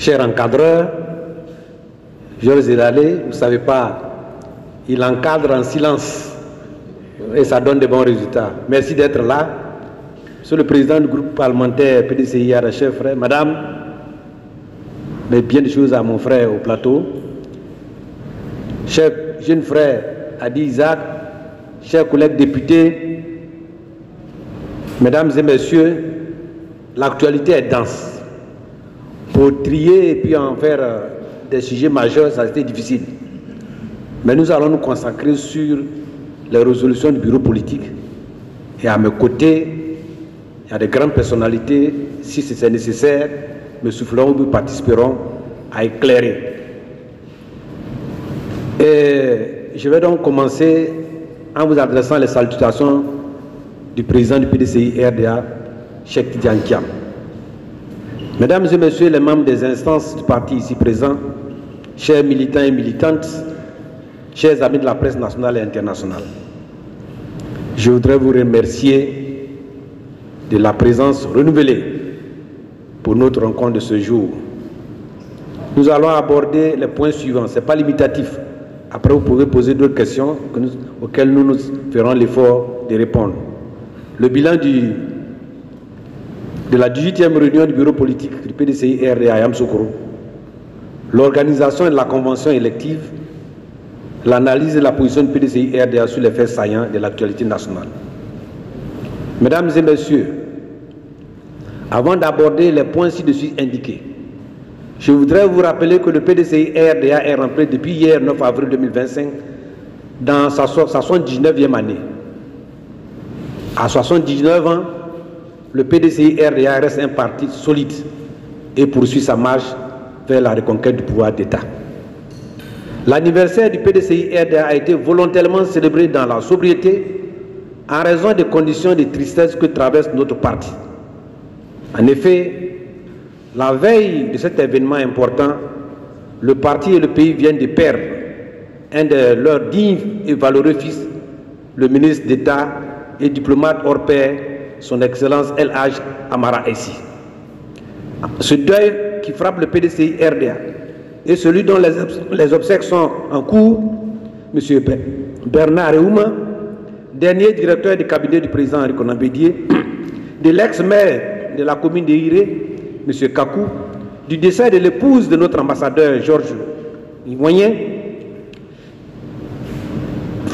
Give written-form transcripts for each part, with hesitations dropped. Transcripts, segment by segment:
chers encadreurs, Georges Zélalé, vous ne savez pas, il encadre en silence et ça donne de bons résultats. Merci d'être là. Monsieur le président du groupe parlementaire PDCI chef frère, madame, mais bien des choses à mon frère au plateau. Chers jeunes frères, Adi Isaac, chers collègues députés, mesdames et messieurs, l'actualité est dense. Pour trier et puis en faire des sujets majeurs, ça a été difficile. Mais nous allons nous consacrer sur les résolutions du bureau politique. Et à mes côtés, il y a des grandes personnalités, si c'est nécessaire, me souffleront ou participeront à éclairer. Et je vais donc commencer en vous adressant les salutations du président du PDCI RDA, Cheikh Tidiane Thiam. Mesdames et messieurs les membres des instances du parti ici présents, chers militants et militantes, chers amis de la presse nationale et internationale, je voudrais vous remercier de la présence renouvelée pour notre rencontre de ce jour. Nous allons aborder les points suivants, ce n'est pas limitatif. Après, vous pouvez poser d'autres questions auxquelles nous ferons l'effort de répondre. Le bilan de la 18e réunion du bureau politique du PDCI RDA à Yamoussoukro, l'organisation de la convention élective, l'analyse de la position du PDCI RDA sur les faits saillants de l'actualité nationale. Mesdames et messieurs, avant d'aborder les points ci-dessus indiqués, je voudrais vous rappeler que le PDCI RDA est rentré depuis hier 9 avril 2025 dans sa 79e année. À 79 ans, le PDCI RDA reste un parti solide et poursuit sa marche vers la reconquête du pouvoir d'État. L'anniversaire du PDCI RDA a été volontairement célébré dans la sobriété en raison des conditions de tristesse que traverse notre parti. En effet, la veille de cet événement important, le parti et le pays viennent de perdre un de leurs dignes et valeureux fils, le ministre d'État et diplomate hors pair, son Excellence El Hadj Amara Essi. Ce deuil qui frappe le PDCI RDA et celui dont les obsèques sont en cours, M. Bernard Eouma, dernier directeur du cabinet du président Henri Konan Bédié, de l'ex-maire de la commune de Iré, M. Kakou, du décès de l'épouse de notre ambassadeur Georges Moyen,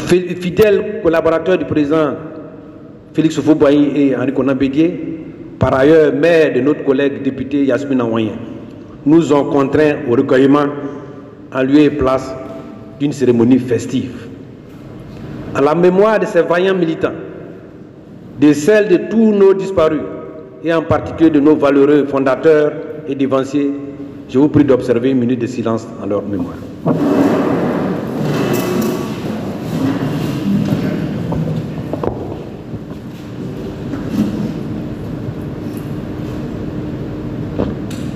fidèle collaborateur du président Félix Houphouët-Boigny et Henri Konan Bédié, par ailleurs maire de notre collègue député Yasmine Aouayen, nous ont contraints au recueillement en lieu et place d'une cérémonie festive. À la mémoire de ces vaillants militants, de celle de tous nos disparus, et en particulier de nos valeureux fondateurs et dévanciers, je vous prie d'observer une minute de silence en leur mémoire.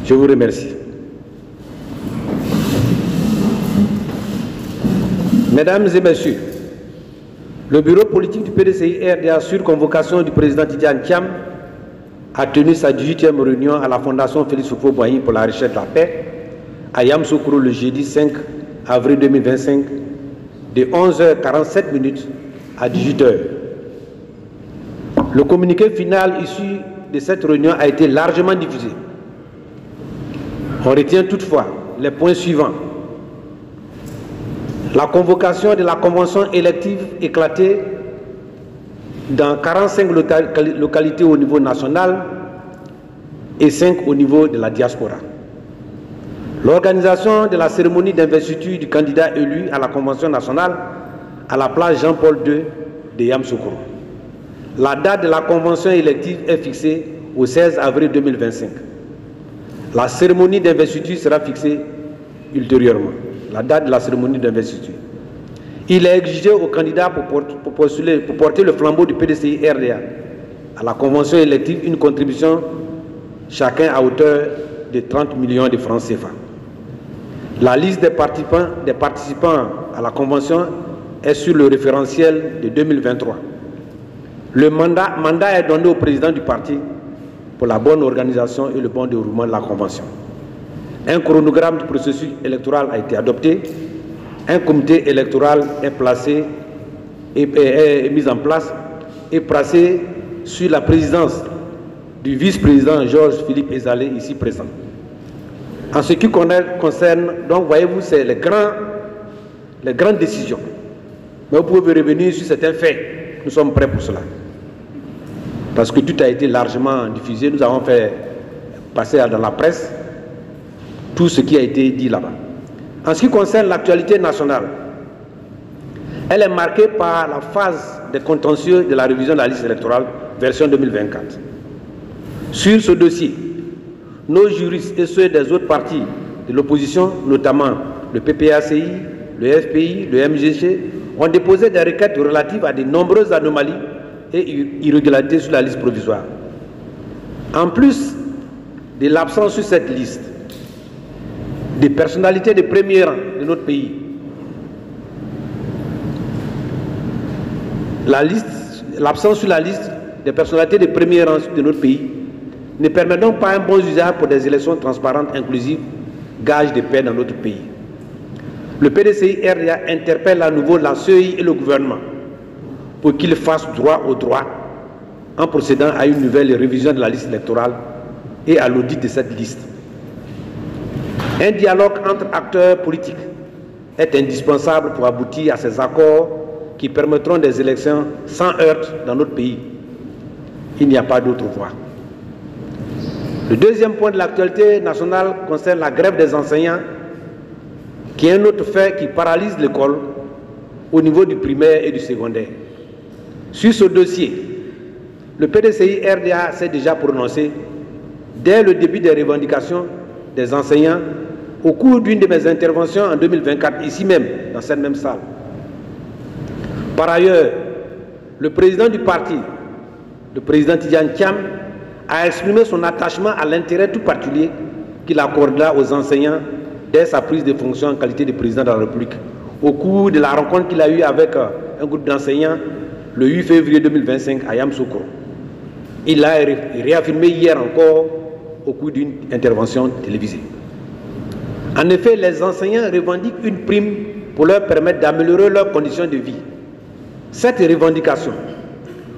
Je vous remercie. Mesdames et messieurs, le bureau politique du PDCI RDA, sur convocation du président Tidiane Thiam, a tenu sa 18e réunion à la Fondation Félix Houphouët-Boigny pour la recherche de la paix à Yamoussoukro le jeudi 5 avril 2025 de 11h47 à 18h. Le communiqué final issu de cette réunion a été largement diffusé. On retient toutefois les points suivants. La convocation de la convention élective éclatée dans 45 localités au niveau national et 5 au niveau de la diaspora. L'organisation de la cérémonie d'investiture du candidat élu à la Convention nationale à la place Jean-Paul II de Yamoussoukro. La date de la convention élective est fixée au 16 avril 2025. La cérémonie d'investiture sera fixée ultérieurement. La date de la cérémonie d'investiture. Il est exigé aux candidats pour porter le flambeau du PDCI RDA à la convention élective une contribution chacun à hauteur de 30 millions de francs CFA. La liste des participants à la convention est sur le référentiel de 2023. Le mandat est donné au président du parti pour la bonne organisation et le bon déroulement de la convention. Un chronogramme du processus électoral a été adopté. Un comité électoral est placé et est mis en place et placé sur la présidence du vice-président Georges Philippe Ezalé, ici présent. En ce qui concerne, donc voyez-vous, c'est les grandes décisions. Mais vous pouvez revenir sur certains faits. Nous sommes prêts pour cela. Parce que tout a été largement diffusé. Nous avons fait passer dans la presse tout ce qui a été dit là-bas. En ce qui concerne l'actualité nationale, elle est marquée par la phase des contentieux de la révision de la liste électorale, version 2024. Sur ce dossier, nos juristes et ceux des autres partis de l'opposition, notamment le PPACI, le FPI, le MGC, ont déposé des requêtes relatives à de nombreuses anomalies et irrégularités sur la liste provisoire. En plus de l'absence sur cette liste des personnalités de premier rang de notre pays, l'absence sur la liste des personnalités de premier rang de notre pays ne permet donc pas un bon usage pour des élections transparentes, inclusives, gage de paix dans notre pays. Le PDCI-RDA interpelle à nouveau la CEI et le gouvernement pour qu'ils fassent droit au droit en procédant à une nouvelle révision de la liste électorale et à l'audit de cette liste. Un dialogue entre acteurs politiques est indispensable pour aboutir à ces accords qui permettront des élections sans heurts dans notre pays. Il n'y a pas d'autre voie. Le deuxième point de l'actualité nationale concerne la grève des enseignants, qui est un autre fait qui paralyse l'école au niveau du primaire et du secondaire. Sur ce dossier, le PDCI-RDA s'est déjà prononcé dès le début des revendications des enseignants au cours d'une de mes interventions en 2024, ici même, dans cette même salle. Par ailleurs, le président du parti, le président Tidjane Thiam, a exprimé son attachement à l'intérêt tout particulier qu'il accordera aux enseignants dès sa prise de fonction en qualité de président de la République. Au cours de la rencontre qu'il a eue avec un groupe d'enseignants le 8 février 2025 à Yamoussoukro. Il l'a réaffirmé hier encore au cours d'une intervention télévisée. En effet, les enseignants revendiquent une prime pour leur permettre d'améliorer leurs conditions de vie. Cette revendication,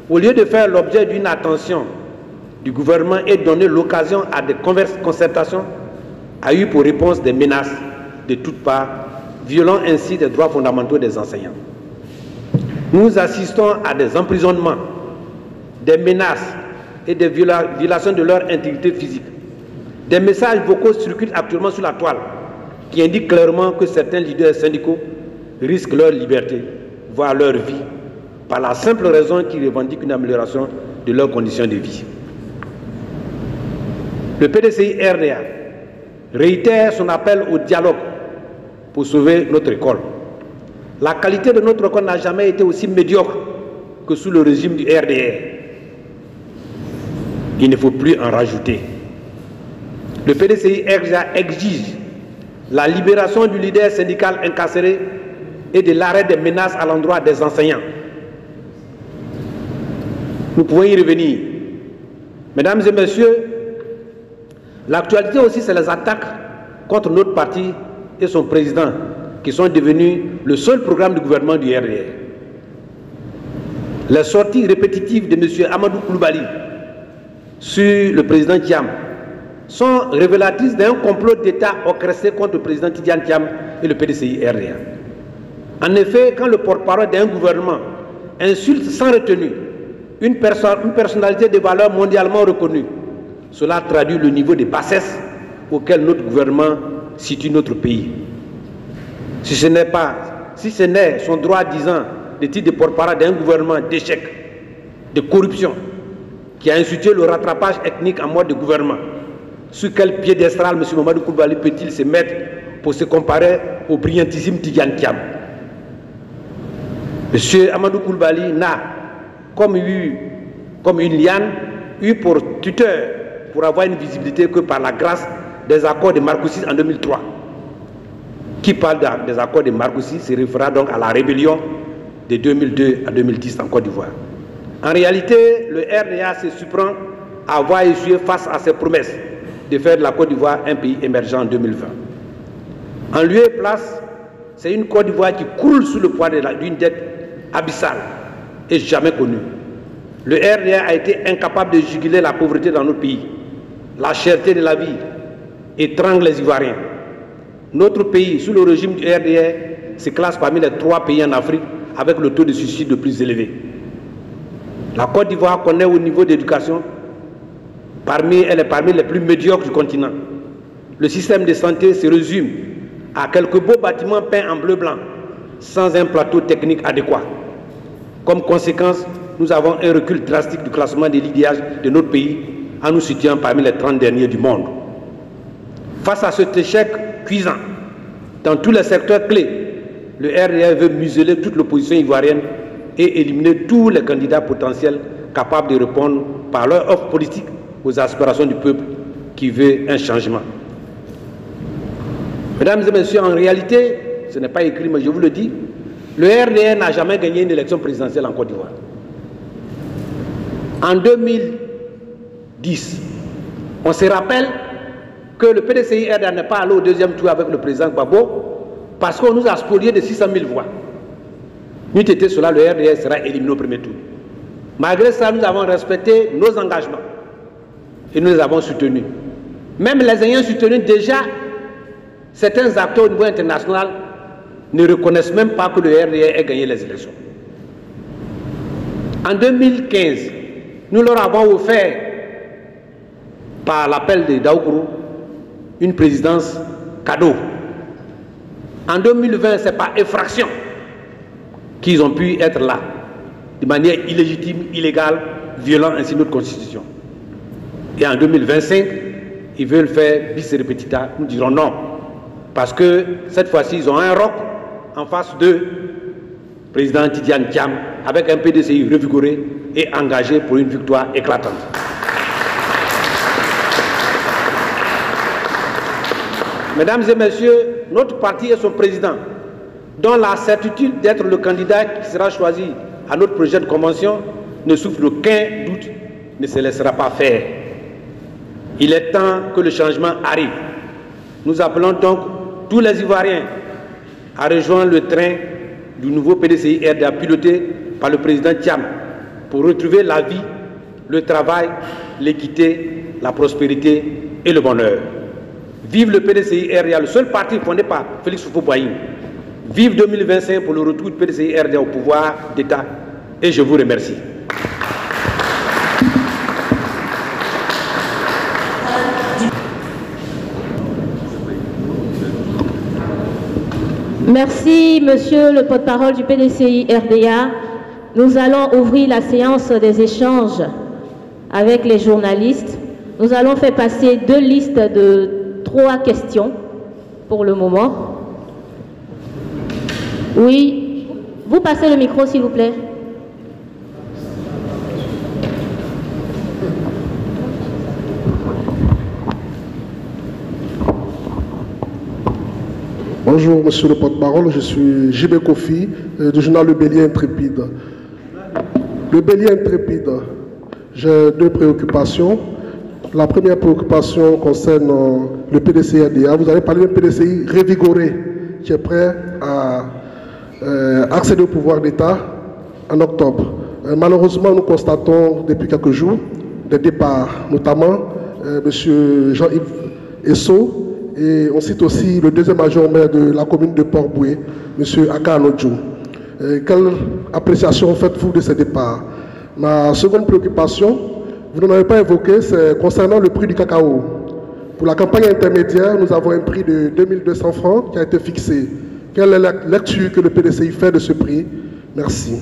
au lieu de faire l'objet d'une attention du gouvernement et donner l'occasion à des concertations, a eu pour réponse des menaces de toutes parts, violant ainsi les droits fondamentaux des enseignants. Nous assistons à des emprisonnements, des menaces et des violations de leur intégrité physique. Des messages vocaux circulent actuellement sur la toile qui indiquent clairement que certains leaders syndicaux risquent leur liberté, voire leur vie, par la simple raison qu'ils revendiquent une amélioration de leurs conditions de vie. Le PDCI-RDA réitère son appel au dialogue pour sauver notre école. La qualité de notre école n'a jamais été aussi médiocre que sous le régime du RDR. Il ne faut plus en rajouter. Le PDCI-RDA exige la libération du leader syndical incarcéré et de l'arrêt des menaces à l'endroit des enseignants. Nous pouvons y revenir. Mesdames et messieurs, l'actualité aussi, c'est les attaques contre notre parti et son président, qui sont devenus le seul programme du gouvernement du RDR. Les sorties répétitives de M. Amadou Koulibaly sur le président Thiam sont révélatrices d'un complot d'État orchestré contre le président Tidjane Thiam et le PDCI-RDA. En effet, quand le porte-parole d'un gouvernement insulte sans retenue une personnalité de valeur mondialement reconnue, cela traduit le niveau de bassesse auquel notre gouvernement situe notre pays. Si ce n'est son droit disant de titre de porte-parole d'un gouvernement d'échec, de corruption, qui a institué le rattrapage ethnique en mode de gouvernement, sur quel piédestal M. Mamadou Koulibaly peut-il se mettre pour se comparer au brillantissime Tidjane Thiam? M. Amadou Koulibaly n'a, comme une liane, eu pour tuteur pour avoir une visibilité que par la grâce des accords de Marcoussis en 2003. Qui parle des accords de Marcoussis se référera donc à la rébellion de 2002 à 2010 en Côte d'Ivoire. En réalité, le RDA se surprend à avoir échoué face à ses promesses de faire de la Côte d'Ivoire un pays émergent en 2020. En lieu et place, c'est une Côte d'Ivoire qui croule sous le poids d'une dette abyssale et jamais connue. Le RDA a été incapable de juguler la pauvreté dans notre pays. La cherté de la vie étrangle les Ivoiriens. Notre pays, sous le régime du RDA, se classe parmi les 3 pays en Afrique avec le taux de suicide le plus élevé. La Côte d'Ivoire connaît au niveau d'éducation, elle est parmi les plus médiocres du continent. Le système de santé se résume à quelques beaux bâtiments peints en bleu-blanc, sans un plateau technique adéquat. Comme conséquence, nous avons un recul drastique du classement des l'IDH de notre pays en nous situant parmi les 30 derniers du monde. Face à cet échec cuisant, dans tous les secteurs clés, le RDA veut museler toute l'opposition ivoirienne et éliminer tous les candidats potentiels capables de répondre par leur offre politique aux aspirations du peuple qui veut un changement. Mesdames et messieurs, en réalité, ce n'est pas écrit, mais je vous le dis, le RDA n'a jamais gagné une élection présidentielle en Côte d'Ivoire. En 2010, on se rappelle que le PDCI-RDA n'est pas allé au deuxième tour avec le président Gbagbo parce qu'on nous a spolié de 600 000 voix. N'eût été cela, le RDA sera éliminé au premier tour. Malgré ça, nous avons respecté nos engagements et nous les avons soutenus. Même les ayant soutenus déjà, certains acteurs au niveau international ne reconnaissent même pas que le RDA ait gagné les élections. En 2015, nous leur avons offert, par l'appel de Daoukourou, une présidence cadeau. En 2020, c'est par effraction qu'ils ont pu être là, de manière illégitime, illégale, violant ainsi notre constitution. Et en 2025, ils veulent faire bis repetita, nous dirons non. Parce que cette fois-ci, ils ont un roc en face de président Tidiane Thiam, avec un PDCI revigoré et engagé pour une victoire éclatante. Mesdames et messieurs, notre parti et son président, dont la certitude d'être le candidat qui sera choisi à notre prochaine convention, ne souffre d'aucun doute, ne se laissera pas faire. Il est temps que le changement arrive. Nous appelons donc tous les Ivoiriens à rejoindre le train du nouveau PDCI-RDA piloté par le président Thiam pour retrouver la vie, le travail, l'équité, la prospérité et le bonheur. Vive le PDCI-RDA, le seul parti fondé par Félix Houphouët-Boigny. Vive 2025 pour le retour du PDCI-RDA au pouvoir d'État. Et je vous remercie. Merci, monsieur le porte-parole du PDCI-RDA. Nous allons ouvrir la séance des échanges avec les journalistes. Nous allons faire passer 2 listes de 3 questions pour le moment. Oui, vous passez le micro s'il vous plaît. Bonjour, monsieur le porte-parole, je suis JB Kofi du journal Le Bélier Intrépide. Le Bélier Intrépide, j'ai 2 préoccupations. La première préoccupation concerne le PDCI-RDA. Vous avez parlé d'un PDCI revigoré qui est prêt à accéder au pouvoir d'État en octobre. Malheureusement, nous constatons depuis quelques jours des départs, notamment M. Jean-Yves Esso, et on cite aussi le 2e adjoint maire de la commune de Port-Boué, M. Aka Anodjou. Quelle appréciation faites-vous de ces départs? Ma seconde préoccupation, vous n'en avez pas évoqué, c'est concernant le prix du cacao. Pour la campagne intermédiaire, nous avons un prix de 2200 francs qui a été fixé. Quelle est la lecture que le PDCI fait de ce prix? Merci.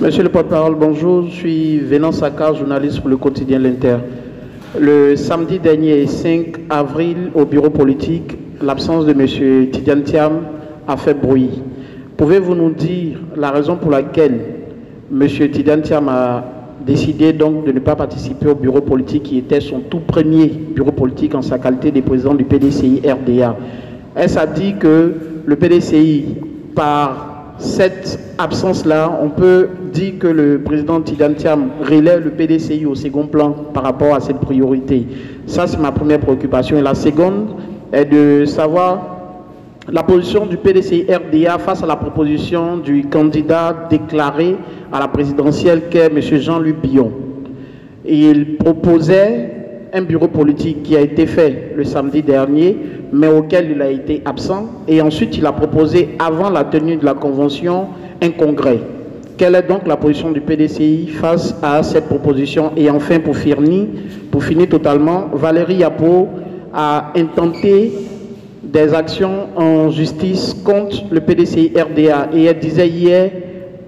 Monsieur le porte-parole, bonjour. Je suis Vénan Sakar, journaliste pour le quotidien L'Inter. Le samedi dernier, 5 avril, au bureau politique, l'absence de M. Tidiane Thiam a fait bruit. Pouvez-vous nous dire la raison pour laquelle M. Tidiane Thiam a décidé donc de ne pas participer au bureau politique qui était son tout premier bureau politique en sa qualité de président du PDCI-RDA? Est-ce à dire que le PDCI, par cette absence-là, on peut dire que le président Tidjane Thiam relève le PDCI au second plan par rapport à cette priorité. Ça, c'est ma première préoccupation. Et la seconde est de savoir la position du PDCI RDA face à la proposition du candidat déclaré à la présidentielle qu'est M. Jean-Louis Billon. Il proposait un bureau politique qui a été fait le samedi dernier, mais auquel il a été absent. Et ensuite, il a proposé, avant la tenue de la convention, un congrès. Quelle est donc la position du PDCI face à cette proposition? Et enfin, pour finir totalement, Valérie Yapo a intenté des actions en justice contre le PDCI RDA. Et elle disait hier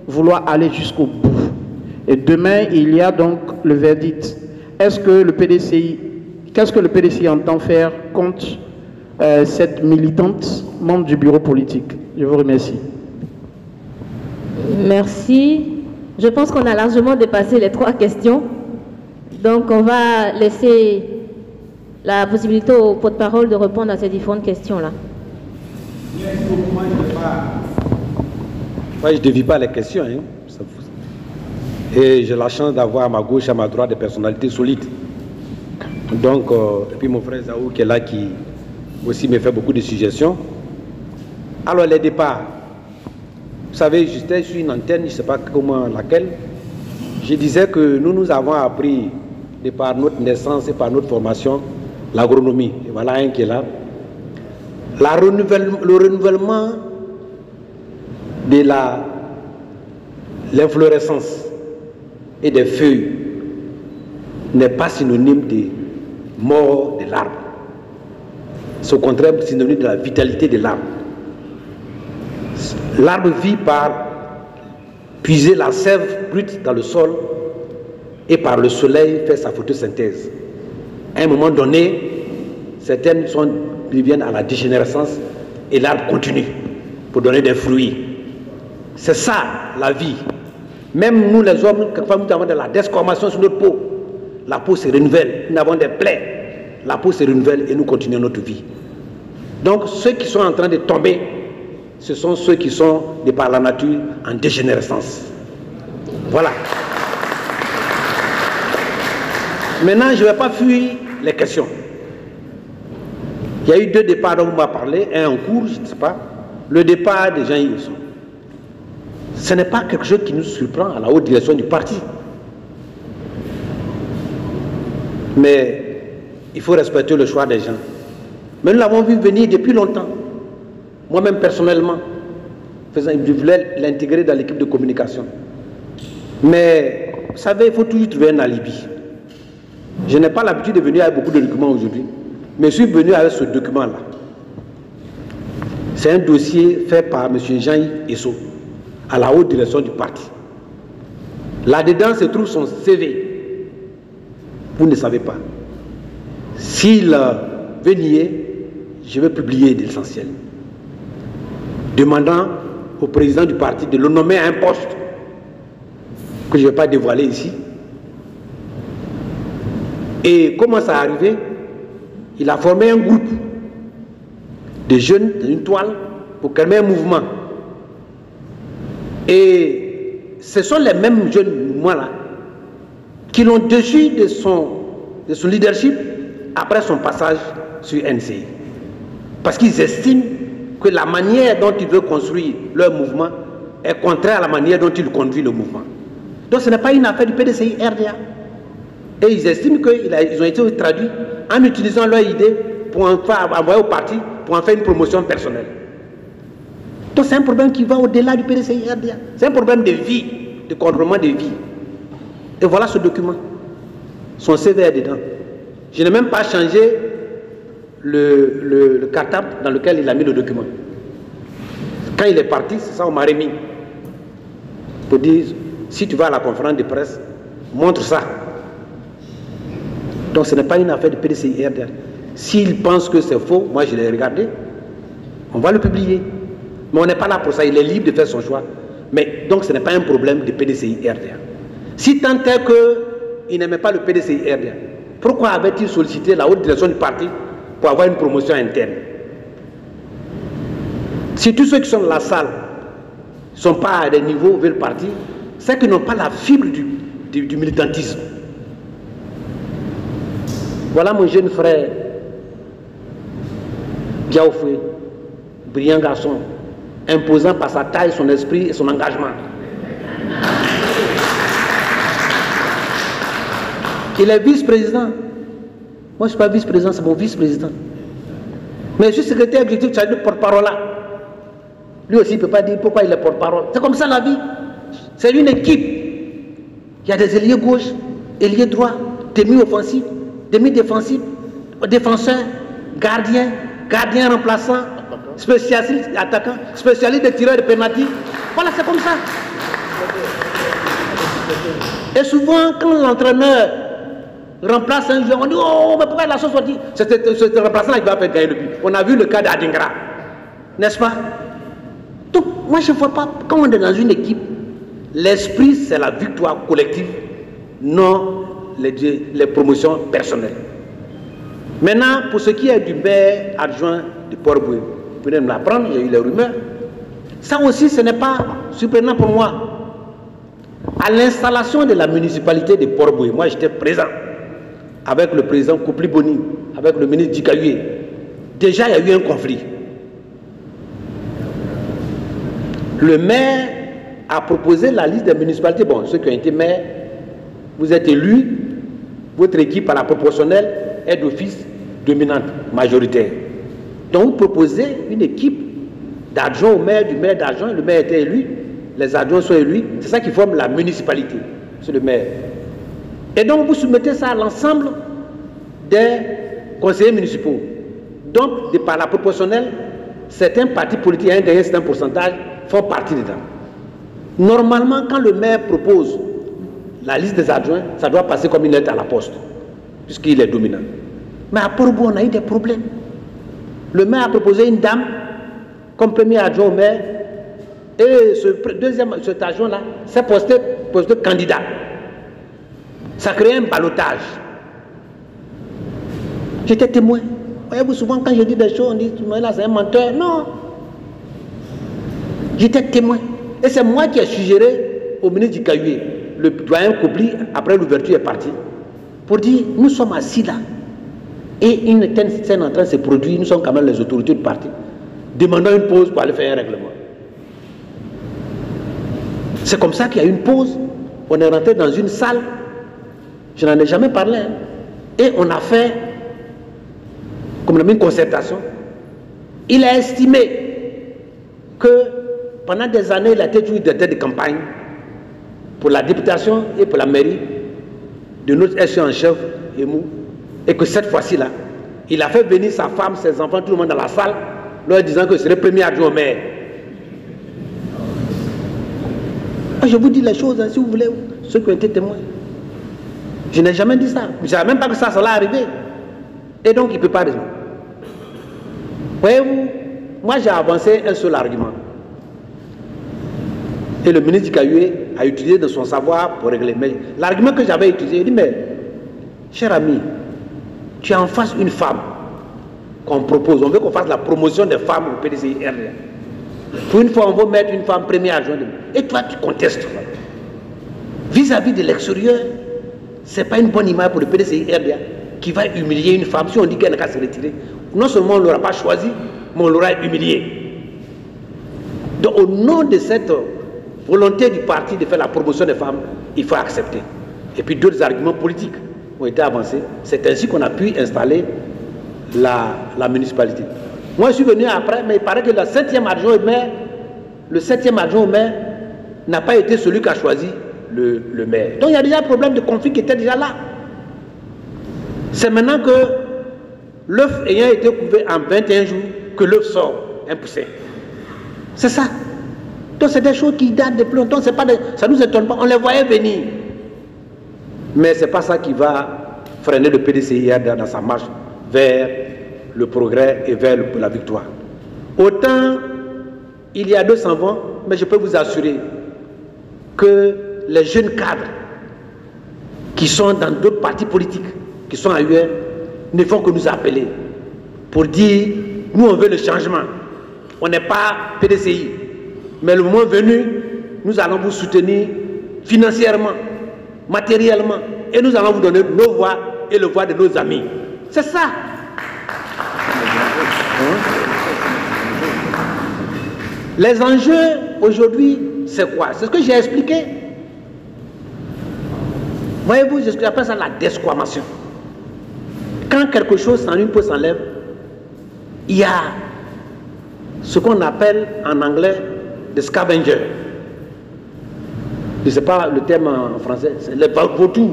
vouloir aller jusqu'au bout. Et demain, il y a donc le verdict. Qu'est-ce que le PDCI entend faire contre cette militante, membre du bureau politique? Je vous remercie. Merci. Je pense qu'on a largement dépassé les 3 questions. Donc, on va laisser la possibilité au porte-parole de répondre à ces différentes questions-là. Moi, je ne dévie pas les questions. Hein. Et j'ai la chance d'avoir à ma gauche et à ma droite des personnalités solides. Donc, et puis mon frère Zaou qui est là, qui aussi me fait beaucoup de suggestions. Alors, les départs. Vous savez, j'étais sur une antenne, je ne sais pas comment laquelle. Je disais que nous avons appris, de par notre naissance et par notre formation, l'agronomie. Et voilà un qui est là. Le renouvellement de l'inflorescence et des feuilles n'est pas synonyme de mort de l'arbre. C'est au contraire synonyme de la vitalité de l'arbre. L'arbre vit par puiser la sève brute dans le sol et par le soleil faire sa photosynthèse. À un moment donné, certaines deviennent à la dégénérescence et l'arbre continue pour donner des fruits. C'est ça la vie. Même nous les hommes, quelquefois nous avons de la déformation sur notre peau. La peau se renouvelle, nous avons des plaies. La peau se renouvelle et nous continuons notre vie. Donc ceux qui sont en train de tomber, ce sont ceux qui sont, de par la nature, en dégénérescence. Voilà. Maintenant, je ne vais pas fuir les questions. Il y a eu 2 départs dont on m'a parlé, un en cours, je ne sais pas. Le départ de Jean-Yves Esso. Ce n'est pas quelque chose qui nous surprend à la haute direction du parti. Mais il faut respecter le choix des gens. Mais nous l'avons vu venir depuis longtemps. Moi-même personnellement, je voulais l'intégrer dans l'équipe de communication. Mais vous savez, il faut toujours trouver un alibi. Je n'ai pas l'habitude de venir avec beaucoup de documents aujourd'hui, mais je suis venu avec ce document-là. C'est un dossier fait par M. Jean-Yves Esso, à la haute direction du parti. Là-dedans se trouve son CV. Vous ne savez pas. S'il veut nier, je vais publier l'essentiel. Demandant au président du parti de le nommer à un poste que je ne vais pas dévoiler ici. Et comment ça est arrivé? Il a formé un groupe de jeunes dans une toile pour calmer un mouvement. Et ce sont les mêmes jeunes mouvements-là qui l'ont déchu de son leadership après son passage sur NCI. Parce qu'ils estiment que la manière dont ils veulent construire leur mouvement est contraire à la manière dont ils conduisent le mouvement. Donc ce n'est pas une affaire du PDCI RDA. Et ils estiment qu'ils ont été traduits en utilisant leur idée pour envoyer au parti, pour en faire une promotion personnelle. Donc c'est un problème qui va au-delà du PDCI RDA. C'est un problème de vie, de contrôlement de vie. Et voilà ce document. Son CV est dedans. Je n'ai même pas changé le cartable dans lequel il a mis le document. Quand il est parti, c'est ça on m'a remis. Pour dire, si tu vas à la conférence de presse, montre ça. Donc ce n'est pas une affaire de PDCI RDA. S'il pense que c'est faux, moi je l'ai regardé, on va le publier. Mais on n'est pas là pour ça, il est libre de faire son choix. Mais donc ce n'est pas un problème de PDCI RDA. Si tant est qu'il n'aimait pas le PDCI RDA, pourquoi avait-il sollicité la haute direction du parti pour avoir une promotion interne? Si tous ceux qui sont dans la salle ne sont pas à des niveaux, veulent partir, c'est qu'ils n'ont pas la fibre du militantisme. Voilà mon jeune frère, Diaoufoué, brillant garçon, imposant par sa taille, son esprit et son engagement. Il est vice-président. Moi, je ne suis pas vice-président, c'est mon vice-président. Mais je suis secrétaire exécutif, tu as le porte-parole là. Lui aussi, il ne peut pas dire pourquoi il est porte-parole. C'est comme ça la vie. C'est une équipe. Il y a des ailiers gauche, ailiers droit, demi-offensif, demi-défensif, défenseur, gardien, gardien remplaçant, spécialiste attaquant, spécialiste de tireur de pénalty. Voilà, c'est comme ça. Et souvent, quand l'entraîneur remplace un joueur, on dit oh, mais pourquoi la chose soit dit? C'est ce remplaçant qui va faire gagner le but. On a vu le cas d'Adingra, n'est-ce pas? Donc, moi je ne vois pas, quand on est dans une équipe, l'esprit c'est la victoire collective, non les promotions personnelles. Maintenant, pour ce qui est du maire adjoint de Port-Boué, vous venez de me l'apprendre, il y a eu les rumeurs. Ça aussi, ce n'est pas surprenant pour moi. À l'installation de la municipalité de Port-Boué, moi j'étais présent avec le président Koupli Boni, avec le ministre Dikayue. Déjà, il y a eu un conflit. Le maire a proposé la liste des municipalités. Bon, ceux qui ont été maires, vous êtes élus, votre équipe à la proportionnelle est d'office dominante, majoritaire. Donc, vous proposez une équipe d'adjoints au maire, du maire d'adjoint, le maire était élu, les adjoints sont élus, c'est ça qui forme la municipalité, c'est le maire. Et donc, vous soumettez ça à l'ensemble des conseillers municipaux. Donc, par la proportionnelle, certains partis politiques, un certain pourcentage, font partie dedans. Normalement, quand le maire propose la liste des adjoints, ça doit passer comme une lettre à la poste, puisqu'il est dominant. Mais à Port-Boué, on a eu des problèmes. Le maire a proposé une dame comme premier adjoint au maire, et cet adjoint-là s'est posté candidat. Ça crée un ballottage. J'étais témoin. Voyez-vous, souvent quand je dis des choses, on dit là c'est un menteur. Non. J'étais témoin. Et c'est moi qui ai suggéré au ministre Dikayue, le doyen Koupli, après l'ouverture est parti, pour dire nous sommes assis là. Et une scène en train de se produire, nous sommes quand même les autorités du parti. Demandons une pause pour aller faire un règlement. C'est comme ça qu'il y a eu une pause. On est rentré dans une salle. Je n'en ai jamais parlé. Hein. Et on a fait, comme on a mis une concertation. Il a estimé que pendant des années, il a été toujours directeur de campagne pour la députation et pour la mairie de notre SE en chef, Emou. Et que cette fois-ci-là, il a fait venir sa femme, ses enfants, tout le monde dans la salle, leur disant que ce serait le premier adjoint au maire. Je vous dis les choses, hein, si vous voulez, ceux qui ont été témoins. Je n'ai jamais dit ça. Je ne savais même pas que ça allait arriver. Et donc, il ne peut pas raisonner. Voyez-vous, moi j'ai avancé un seul argument. Et le ministre Dikayue a utilisé de son savoir pour régler. Mais l'argument que j'avais utilisé, il dit, mais, cher ami, tu as en face une femme qu'on propose. On veut qu'on fasse la promotion des femmes au PDCI RDA. Pour une fois, on veut mettre une femme première adjointe. Et toi, tu contestes. Vis-à-vis de l'extérieur, ce n'est pas une bonne image pour le PDCI RDA qui va humilier une femme. Si on dit qu'elle n'a qu'à se retirer, non seulement on ne l'aura pas choisi, mais on l'aura humiliée. Donc, au nom de cette volonté du parti de faire la promotion des femmes, il faut accepter. Et puis d'autres arguments politiques ont été avancés. C'est ainsi qu'on a pu installer la municipalité. Moi, je suis venu après, mais il paraît que le 7e adjoint au maire n'a pas été celui qui a choisi le maire. Donc il y a déjà un problème de conflit qui était déjà là. C'est maintenant que l'œuf ayant été couvé en 21 jours que l'œuf sort un poussin. C'est ça. Donc c'est des choses qui datent de plus longtemps. Ça ne nous étonne pas. On les voyait venir. Mais ce n'est pas ça qui va freiner le PDCI dans sa marche vers le progrès et vers la victoire. Autant il y a 200 ans, mais je peux vous assurer que les jeunes cadres qui sont dans d'autres partis politiques, qui sont ailleurs, ne font que nous appeler pour dire nous on veut le changement. On n'est pas PDCI. Mais le moment venu, nous allons vous soutenir financièrement, matériellement, et nous allons vous donner nos voix et le voix de nos amis. C'est ça. Les enjeux aujourd'hui, c'est quoi? C'est ce que j'ai expliqué. Voyez-vous, j'appelle ça la desquamation. Quand quelque chose sans une peau s'enlève, il y a ce qu'on appelle en anglais des scavengers. Je ne sais pas le terme en français, c'est les vautours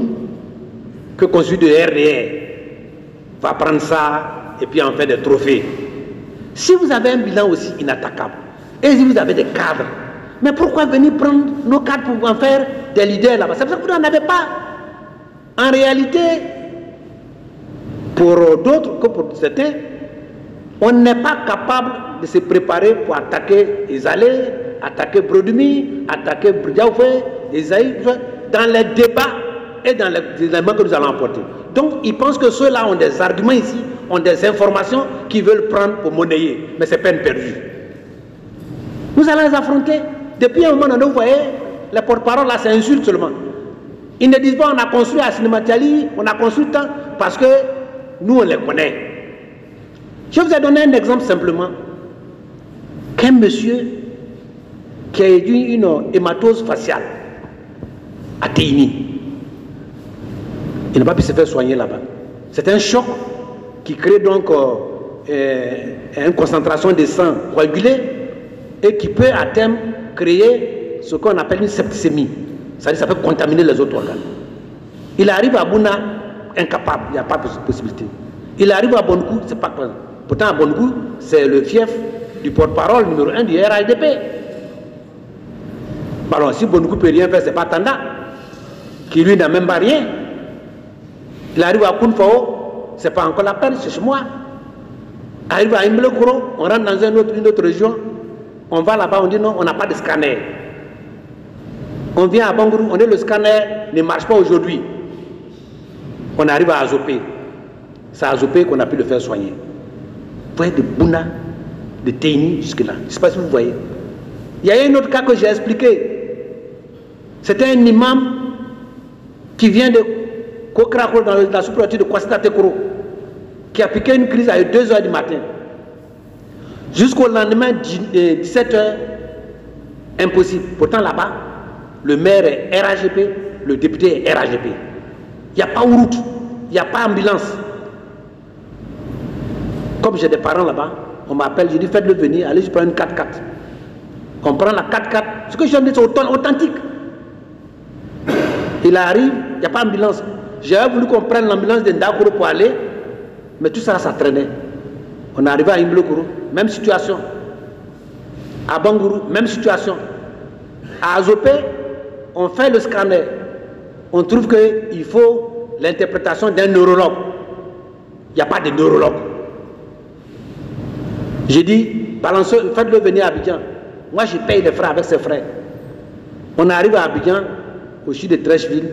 que conçu de RDR va prendre ça et puis en faire des trophées. Si vous avez un bilan aussi inattaquable, et si vous avez des cadres, mais pourquoi venir prendre nos cadres pour en faire des leaders là-bas? C'est pour ça que vous n'en avez pas. En réalité, pour d'autres que pour certains, on n'est pas capable de se préparer pour attaquer Ezalé, attaquer Brodumi, attaquer Broudiaoufé, Esaïe, dans les débats et dans les éléments que nous allons apporter. Donc, ils pensent que ceux-là ont des arguments ici, ont des informations qu'ils veulent prendre pour monnayer. Mais c'est peine perdue. Nous allons les affronter. Depuis un moment donné, vous voyez, les porte-parole là, c'est insulte seulement. Ils ne disent pas on a construit à Cinématiali, on a construit tant, parce que nous on les connaît. Je vous ai donné un exemple simplement. Qu'un monsieur qui a eu une hématose faciale à Téini, il n'a pas pu se faire soigner là-bas. C'est un choc qui crée donc une concentration de sang coagulé et qui peut à terme créer ce qu'on appelle une septicémie. C'est-à-dire que ça peut contaminer les autres organes. Il arrive à Bouna incapable, il n'y a pas de possibilité. Il arrive à Bonkou, c'est pas possible. Pourtant à Bonkou, c'est le fief du porte-parole numéro 1 du RADP. Alors si Bonkou ne peut rien faire, c'est pas Tanda, qui lui n'a même pas rien. Il arrive à Kounfao, c'est pas encore la peine, c'est chez moi. Arrive à Imblekoro, on rentre dans une autre région, on va là-bas, on dit non, on n'a pas de scanner. On vient à Bangourou, on dit le scanner ne marche pas aujourd'hui. On arrive à Azopé. C'est à Azopé qu'on a pu le faire soigner. Vous voyez de Bouna, de Téini jusque-là. Je ne sais pas si vous voyez. Il y a un autre cas que j'ai expliqué. C'était un imam qui vient de Kokrako dans la sous-préfecture de Kwasita Tekoro, qui a piqué une crise à 2 h du matin. Jusqu'au lendemain, 17 h, impossible. Pourtant là-bas, le maire est RAGP, le député est RAGP. Il n'y a pas route, il n'y a pas ambulance. Comme j'ai des parents là-bas, on m'appelle, je dis faites-le venir, allez, je prends une 4x4. On prend la 4x4, ce que je viens de dire c'est authentique. Il arrive, il n'y a pas d'ambulance. J'avais voulu qu'on prenne l'ambulance de Ndakoro pour aller, mais tout ça, ça traînait. On est arrivé à Imblekoro, même situation. À Bangourou, même situation. À Azopé, on fait le scanner. On trouve qu'il faut l'interprétation d'un neurologue. Il n'y a pas de neurologue. J'ai dit, balancez, faites-le venir à Abidjan. Moi, je paye des frais avec ses frais. On arrive à Abidjan, au sud de Trècheville,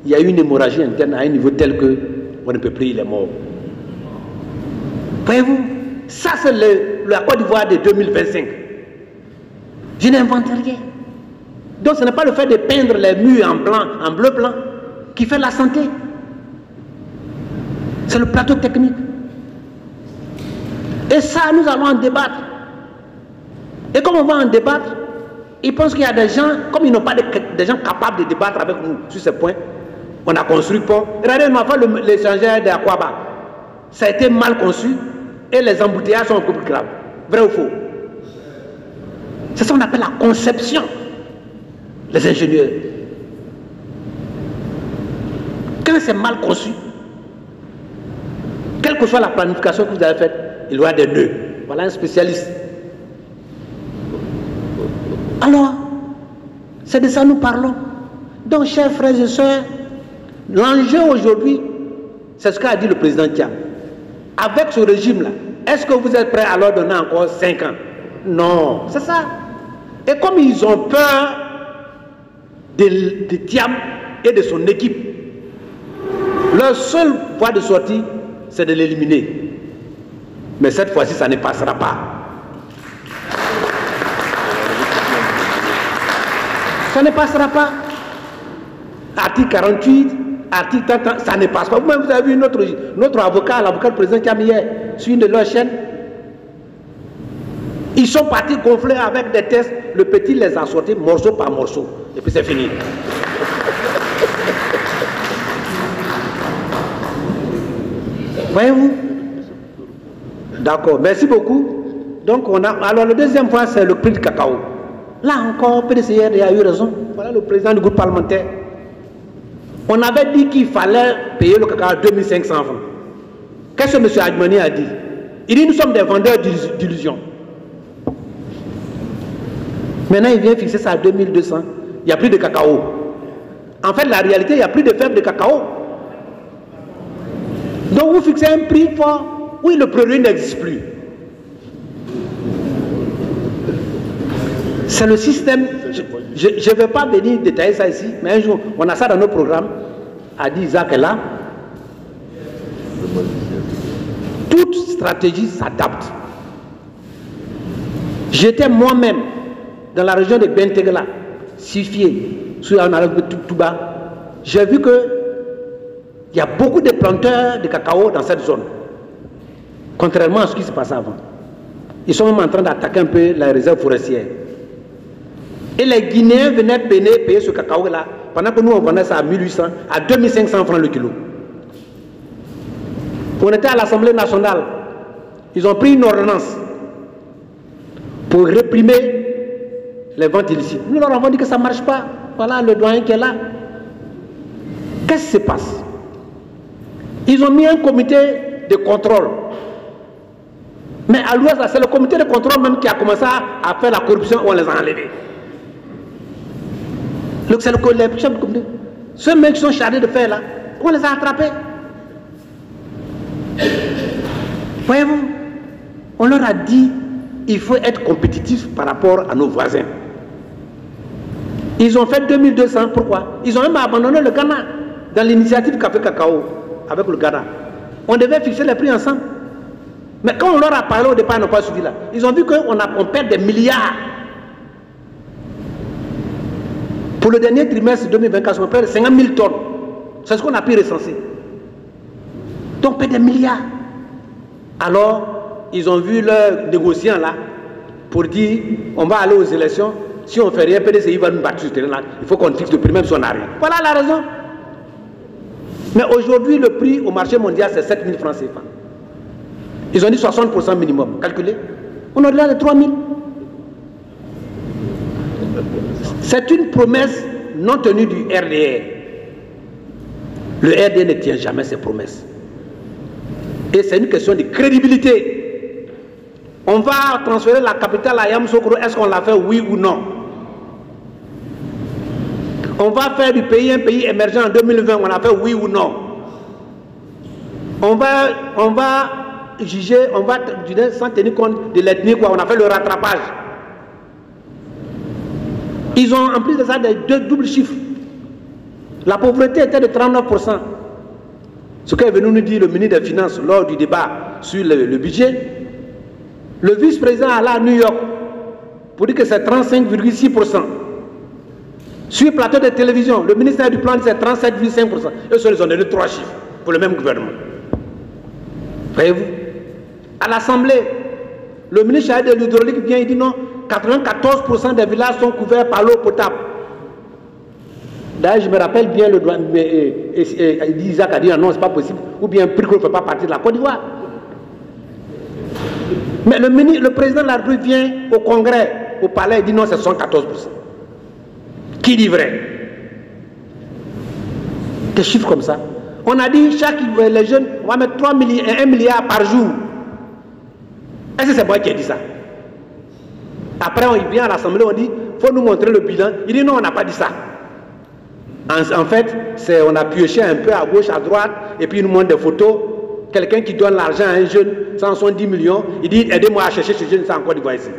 il y a eu une hémorragie interne à un niveau tel que on ne peut plus, il est mort. Voyez-vous, ça c'est la Côte d'Ivoire de 2025. Je n'invente rien. Donc ce n'est pas le fait de peindre les murs en blanc, en bleu-blanc, qui fait la santé. C'est le plateau technique. Et ça, nous allons en débattre. Et comme on va en débattre, ils pensent qu'il y a des gens, comme ils n'ont pas des gens capables de débattre avec nous sur ces points, on a construit pont. Regardez, on a fait l'échangeur de Akwaba. Ça a été mal conçu et les embouteillages sont beaucoup plus graves. Vrai ou faux? C'est ça qu'on appelle la conception. Les ingénieurs. Quand c'est mal conçu, quelle que soit la planification que vous avez faite, il y aura des nœuds. Voilà un spécialiste. Alors, c'est de ça que nous parlons. Donc, chers frères et sœurs, l'enjeu aujourd'hui, c'est ce qu'a dit le président Thiam. Avec ce régime-là, est-ce que vous êtes prêts à leur donner encore 5 ans? Non, c'est ça. Et comme ils ont peur de Thiam et de son équipe, leur seule voie de sortie, c'est de l'éliminer. Mais cette fois-ci, ça ne passera pas. Ça ne passera pas. Article 48, article 30, ça ne passe pas. Vous-même, vous avez vu notre avocat, l'avocat du président qui a mis hier sur une de leurs chaînes. Ils sont partis gonfler avec des tests. Le petit les a sortis morceau par morceau. Et puis c'est fini. Voyez-vous? D'accord, merci beaucoup. Donc alors le deuxième point, c'est le prix du cacao. Là encore, PDCR a eu raison. Voilà le président du groupe parlementaire. On avait dit qu'il fallait payer le cacao à 2500 francs. Qu'est-ce que M. Adjmani a dit? Il dit nous sommes des vendeurs d'illusions. Maintenant, il vient fixer ça à 2200. Il n'y a plus de cacao. En fait, la réalité, il n'y a plus de fèves de cacao. Donc, vous fixez un prix fort. Oui, le produit n'existe plus. C'est le système. Je ne vais pas venir détailler ça ici, mais un jour, on a ça dans nos programmes. A dit Isaac est là. Toute stratégie s'adapte. J'étais moi-même dans la région de Bentegla, Sifié, sur un arrêt de Touba. J'ai vu que il y a beaucoup de planteurs de cacao dans cette zone, contrairement à ce qui se passait avant. Ils sont même en train d'attaquer un peu la réserve forestière. Et les Guinéens venaient payer ce cacao-là, pendant que nous on vendait ça à 1800, à 2500 francs le kilo. On était à l'Assemblée nationale. Ils ont pris une ordonnance pour réprimer les ventes illicites. Nous leur avons dit que ça ne marche pas. Voilà le doyen qui est là. Qu'est-ce qui se passe? Ils ont mis un comité de contrôle. Mais à l'ouest, c'est le comité de contrôle même qui a commencé à faire la corruption où on les a enlevés. C'est le chef du comité. Ceux mecs qui sont chargés de faire là, on les a attrapés. Voyez-vous, on leur a dit il faut être compétitif par rapport à nos voisins. Ils ont fait 2200, pourquoi? Ils ont même abandonné le Ghana dans l'initiative Café Cacao avec le Ghana. On devait fixer les prix ensemble. Mais quand on leur a parlé au départ, ils n'ont pas suivi là. Ils ont vu qu'on perd des milliards. Pour le dernier trimestre 2024, on perd 50 000 tonnes. C'est ce qu'on a pu recenser. Donc on perd des milliards. Alors, ils ont vu leurs négociants là pour dire on va aller aux élections. Si on ne fait rien, PDCI va nous battre sur ce terrain-là. Il faut qu'on fixe le prix même si on n'a rien. Voilà la raison. Mais aujourd'hui, le prix au marché mondial, c'est 7 000 francs CFA. Ils ont dit 60% minimum. Calculez. On est là de 3 000. C'est une promesse non tenue du RDR. Le RDR ne tient jamais ses promesses. Et c'est une question de crédibilité. On va transférer la capitale à Yamoussoukro. Est-ce qu'on l'a fait, oui ou non? On va faire du pays un pays émergent en 2020. On l'a fait, oui ou non? On va juger, on va juger sans tenir compte de l'ethnie, quoi. On a fait le rattrapage. Ils ont en plus de ça des deux doubles chiffres. La pauvreté était de 39%. Ce qu'est venu nous dire le ministre des Finances lors du débat sur le budget. Le vice-président allait à New York pour dire que c'est 35,6%. Sur le plateau de télévision, le ministère du Plan dit que c'est 37,5%. Eux seuls, ils ont donné 3 chiffres pour le même gouvernement. Voyez-vous? À l'Assemblée, le ministre chargé de l'hydraulique vient et dit non, 94% des villages sont couverts par l'eau potable. D'ailleurs, je me rappelle bien le douane, Isaac a dit non, c'est pas possible, ou bien Prico ne fait pas partie de la Côte d'Ivoire. Mais le président de la République vient au Congrès, au palais, et dit non, c'est 114%. Qui dit vrai? Des chiffres comme ça. On a dit les jeunes, on va mettre 1 milliard par jour. Est-ce que c'est moi qui ai dit ça? Après, on vient à l'Assemblée, on dit, il faut nous montrer le bilan. Il dit non, on n'a pas dit ça. En fait, on a pioché un peu à gauche, à droite, et puis il nous montre des photos. Quelqu'un qui donne l'argent à un jeune, 170 millions, il dit aidez-moi à chercher ce jeune, c'est encore d'Ivoire ici.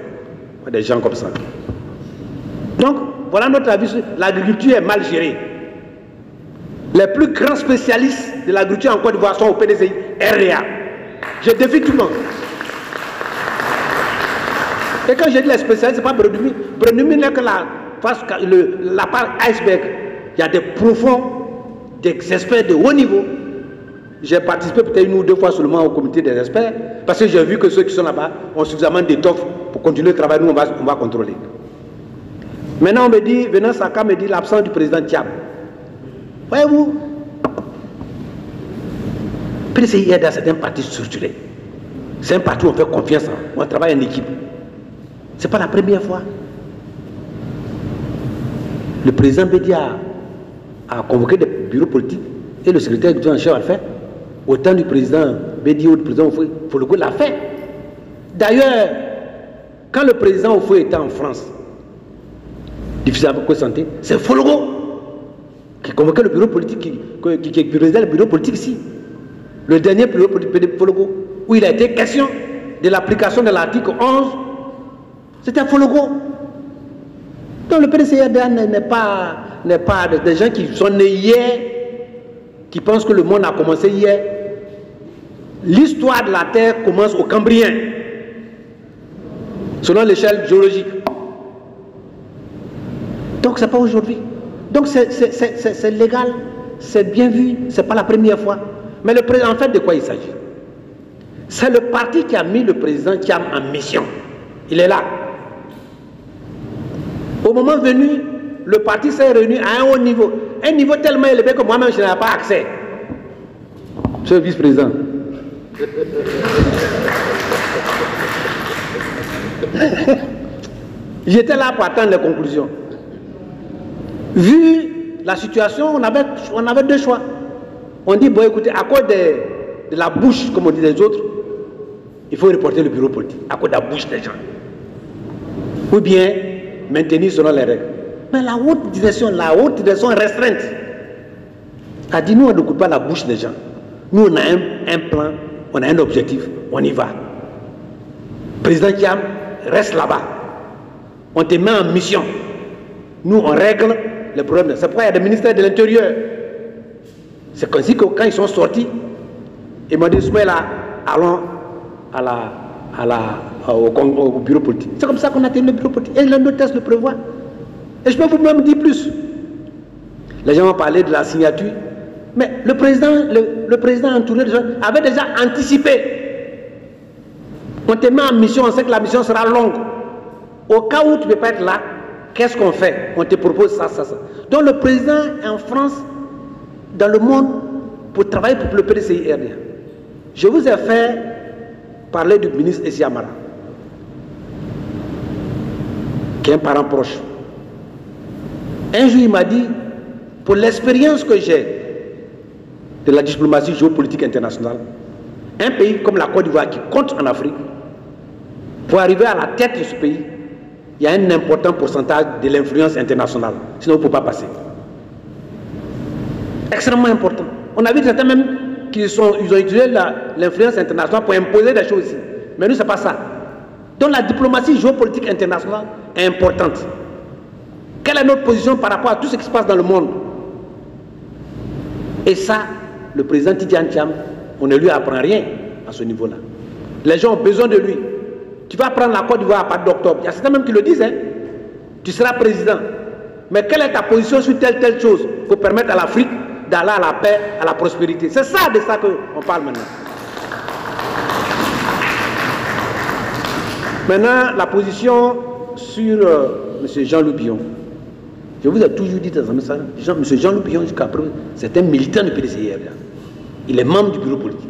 Des gens comme ça. Donc, voilà notre avis. L'agriculture est mal gérée. Les plus grands spécialistes de l'agriculture en Côte d'Ivoire sont au PDCI RDA. Je défie tout le monde. Et quand je dis les spécialistes, ce n'est pas Brenumi. Brenumi n'est que la part iceberg, il y a des profonds, des experts de haut niveau. J'ai participé peut-être 1 ou 2 fois seulement au comité des experts, parce que j'ai vu que ceux qui sont là-bas ont suffisamment d'étoffe pour continuer le travail. Nous, on va contrôler. Maintenant, on me dit, Venant Saka me dit l'absence du président Thiam. Voyez-vous, PDCI est dans certains partis structurés. C'est un parti où on fait confiance, on travaille en équipe. Ce n'est pas la première fois. Le président Bédi a convoqué des bureaux politiques et le secrétaire exécutif en chef a le fait. Au temps du président Bédi ou du président Fologo l'a fait. D'ailleurs, quand le président Oufoué était en France, difficile avec quoi santé, c'est Fologo qui convoquait le bureau politique, qui présidait le bureau politique ici. Le dernier bureau politique Fologo, où il a été question de l'application de l'article 11, c'était Fologo. Donc le PDCRDA n'est pas des gens qui sont nés hier, qui pensent que le monde a commencé hier. L'histoire de la Terre commence au Cambrien, selon l'échelle géologique. Donc c'est pas aujourd'hui. Donc c'est légal, c'est bien vu, c'est pas la première fois. Mais le président, en fait, de quoi il s'agit? C'est le parti qui a mis le président Thiam en mission. Il est là. Au moment venu, le parti s'est réuni à un haut niveau. Un niveau tellement élevé que moi-même, je n'avais pas accès. Monsieur le vice-président. J'étais là pour attendre les conclusions. Vu la situation, on avait 2 choix. On dit, bon écoutez, à cause de la bouche, comme on dit des autres, il faut reporter le bureau politique, à cause de la bouche des gens. Ou bien maintenir selon les règles. Mais la haute direction restreinte a dit, nous on ne coupe pas la bouche des gens. Nous on a un plan, on a un objectif, on y va. Président Thiam, reste là-bas. On te met en mission. Nous on règle les problèmes. C'est pourquoi il y a des ministères de l'Intérieur. C'est comme si que quand ils sont sortis, ils m'ont dit, là, allons au bureau politique. C'est comme ça qu'on a tenu le bureau politique. Et le test le prévoit. Et je peux vous même dire plus. Les gens ont parlé de la signature. Mais le président entouré de gens avait déjà anticipé. On te met en mission, on sait que la mission sera longue. Au cas où tu ne peux pas être là, qu'est-ce qu'on fait? On te propose ça. Donc le président est en France, dans le monde, pour travailler pour le PDCI-RDA. Je vous ai fait parler du ministre Essi Amara, qui est un parent proche. Un jour, il m'a dit, pour l'expérience que j'ai de la diplomatie géopolitique internationale, un pays comme la Côte d'Ivoire qui compte en Afrique, pour arriver à la tête de ce pays, il y a un important pourcentage de l'influence internationale. Sinon, vous ne pouvez pas passer. Extrêmement important. On a vu certains même qui ont utilisé l'influence internationale pour imposer des choses ici. Mais nous, ce n'est pas ça. Donc la diplomatie géopolitique internationale est importante. Quelle est notre position par rapport à tout ce qui se passe dans le monde? Et ça, le président Tidjane Thiam, on ne lui apprend rien à ce niveau-là. Les gens ont besoin de lui. Tu vas prendre la Côte d'Ivoire à partir d'octobre. Il y a certains même qui le disent. Hein? Tu seras président. Mais quelle est ta position sur telle chose pour permettre à l'Afrique d'aller à la paix, à la prospérité? C'est ça de ça qu'on parle maintenant. Maintenant, la position sur M. Jean-Louis Billon. Je vous ai toujours dit dans un message, M. Jean-Louis Billon, jusqu'à présent, c'est un militant du PDCI. Il est membre du bureau politique.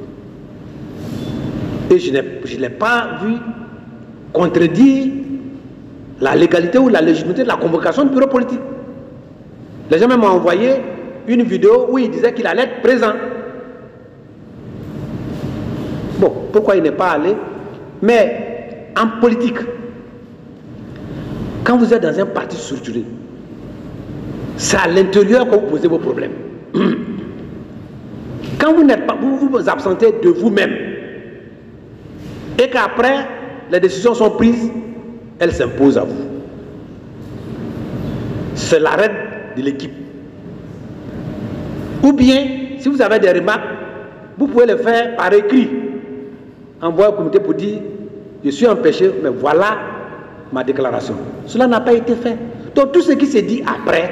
Et je ne l'ai pas vu contredire la légalité ou la légitimité de la convocation du bureau politique. Les gens même m'ont envoyé une vidéo où il disait qu'il allait être présent. Bon, pourquoi il n'est pas allé? Mais en politique, quand vous êtes dans un parti structuré, c'est à l'intérieur que vous posez vos problèmes. Quand vous n'êtes pas, vous vous absentez de vous-même, et qu'après, les décisions sont prises, elles s'imposent à vous. C'est l'arrêt de l'équipe. Ou bien, si vous avez des remarques, vous pouvez les faire par écrit. Envoyer au comité pour dire, je suis empêché, mais voilà ma déclaration. Cela n'a pas été fait. Donc tout ce qui s'est dit après,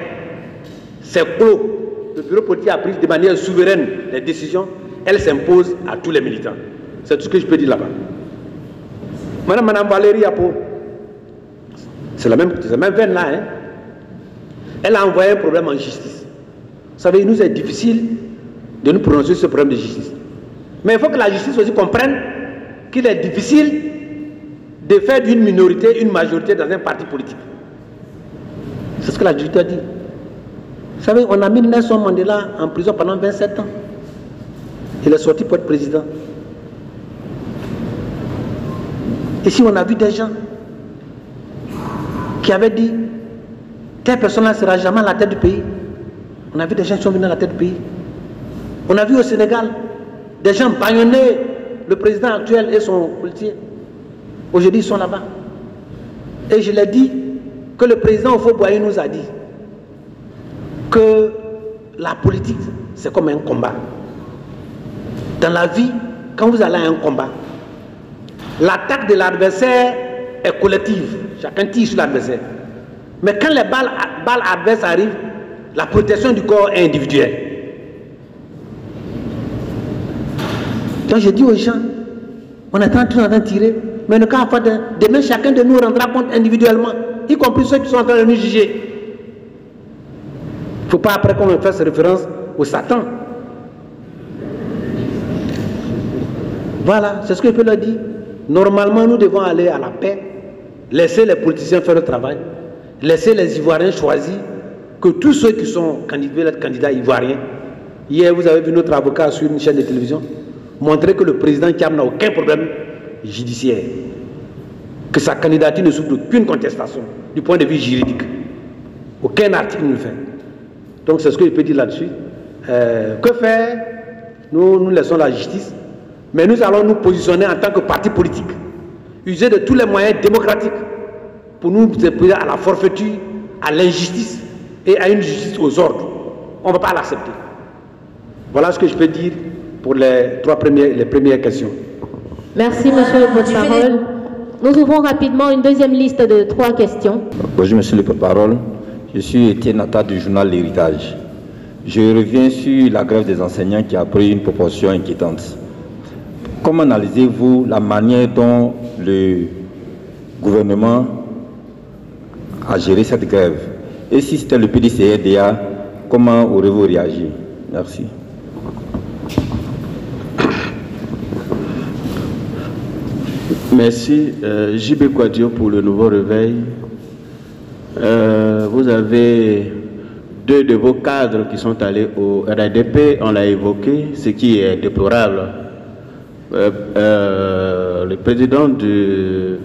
c'est clos. Le bureau politique a pris de manière souveraine les décisions, elles s'imposent à tous les militants. C'est tout ce que je peux dire là-bas. Madame Valérie Apo, c'est la même veine là, hein? Elle a envoyé un problème en justice. Vous savez, il nous est difficile de nous prononcer sur ce problème de justice. Mais il faut que la justice aussi comprenne qu'il est difficile de faire d'une minorité une majorité dans un parti politique. C'est ce que la justice a dit. Vous savez, on a mis Nelson Mandela en prison pendant 27 ans. Il est sorti pour être président. Ici, on a vu des gens qui avaient dit telle personne-là ne sera jamais à la tête du pays. On a vu des gens qui sont venus à la tête du pays. On a vu au Sénégal des gens bâillonner le président actuel et son policier. Aujourd'hui, ils sont là-bas. Et je l'ai dit que le président au Fauboyer nous a dit que la politique, c'est comme un combat. Dans la vie, quand vous allez à un combat, l'attaque de l'adversaire est collective. Chacun tire sur l'adversaire. Mais quand les balles adverses arrivent, la protection du corps est individuelle. Donc je dis aux gens, on est en train de tirer, mais le cas demain chacun de nous rendra compte individuellement, y compris ceux qui sont en train de nous juger. Il ne faut pas après qu'on fasse référence au Satan. Voilà, c'est ce que je peux leur dire. Normalement, nous devons aller à la paix, laisser les politiciens faire le travail, laisser les Ivoiriens choisir, que tous ceux qui sont candidats ivoiriens, hier vous avez vu notre avocat sur une chaîne de télévision, montrer que le président Thiam n'a aucun problème judiciaire, que sa candidature ne souffre d'aucune contestation du point de vue juridique. Aucun article ne le fait. Donc c'est ce que je peux dire là-dessus. Que faire? Nous laissons la justice, mais nous allons nous positionner en tant que parti politique, user de tous les moyens démocratiques pour nous opposer à la forfaiture, à l'injustice et à une justice aux ordres. On ne va pas l'accepter. Voilà ce que je peux dire pour les premières questions. Merci, monsieur le porte-parole. Nous ouvrons rapidement une deuxième liste de 3 questions. Bonjour, monsieur le porte-parole. Je suis Étienne Atta du journal L'Héritage. Je reviens sur la grève des enseignants qui a pris une proportion inquiétante. Comment analysez-vous la manière dont le gouvernement a géré cette grève? Et si c'était le PDCRDA, comment aurez-vous réagi? Merci. Merci. JB Kouadio pour le nouveau réveil. Vous avez 2 de vos cadres qui sont allés au RADP, on l'a évoqué, ce qui est déplorable. Le président du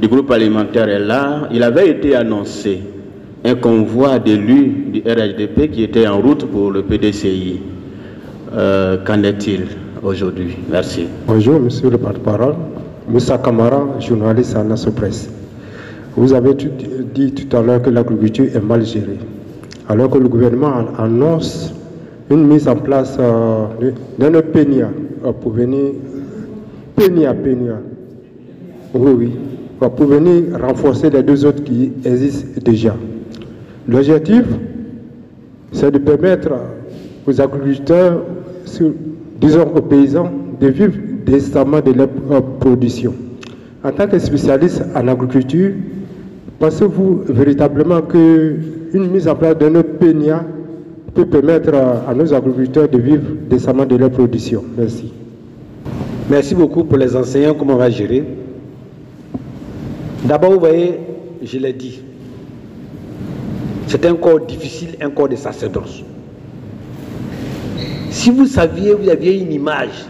groupe alimentaire est là. Il avait été annoncé un convoi d'élus du RHDP qui était en route pour le PDCI. Qu'en est-il aujourd'hui? Merci. Bonjour, monsieur le porte-parole. Moussa Kamara, journaliste à Nassau Presse. Vous avez dit tout à l'heure que l'agriculture est mal gérée, alors que le gouvernement annonce une mise en place d'un PENIA pour venir pour venir renforcer les 2 autres qui existent déjà. L'objectif, c'est de permettre aux agriculteurs, disons aux paysans, de vivre décemment de leur production. En tant que spécialiste en agriculture, pensez-vous véritablement qu'une mise en place d'un PENIA peut permettre à nos agriculteurs de vivre décemment de leur production? Merci. Merci beaucoup pour les enseignants, comment on va gérer. D'abord, vous voyez, je l'ai dit, c'est un corps difficile, un corps de sacerdoce. Si vous saviez, vous aviez une image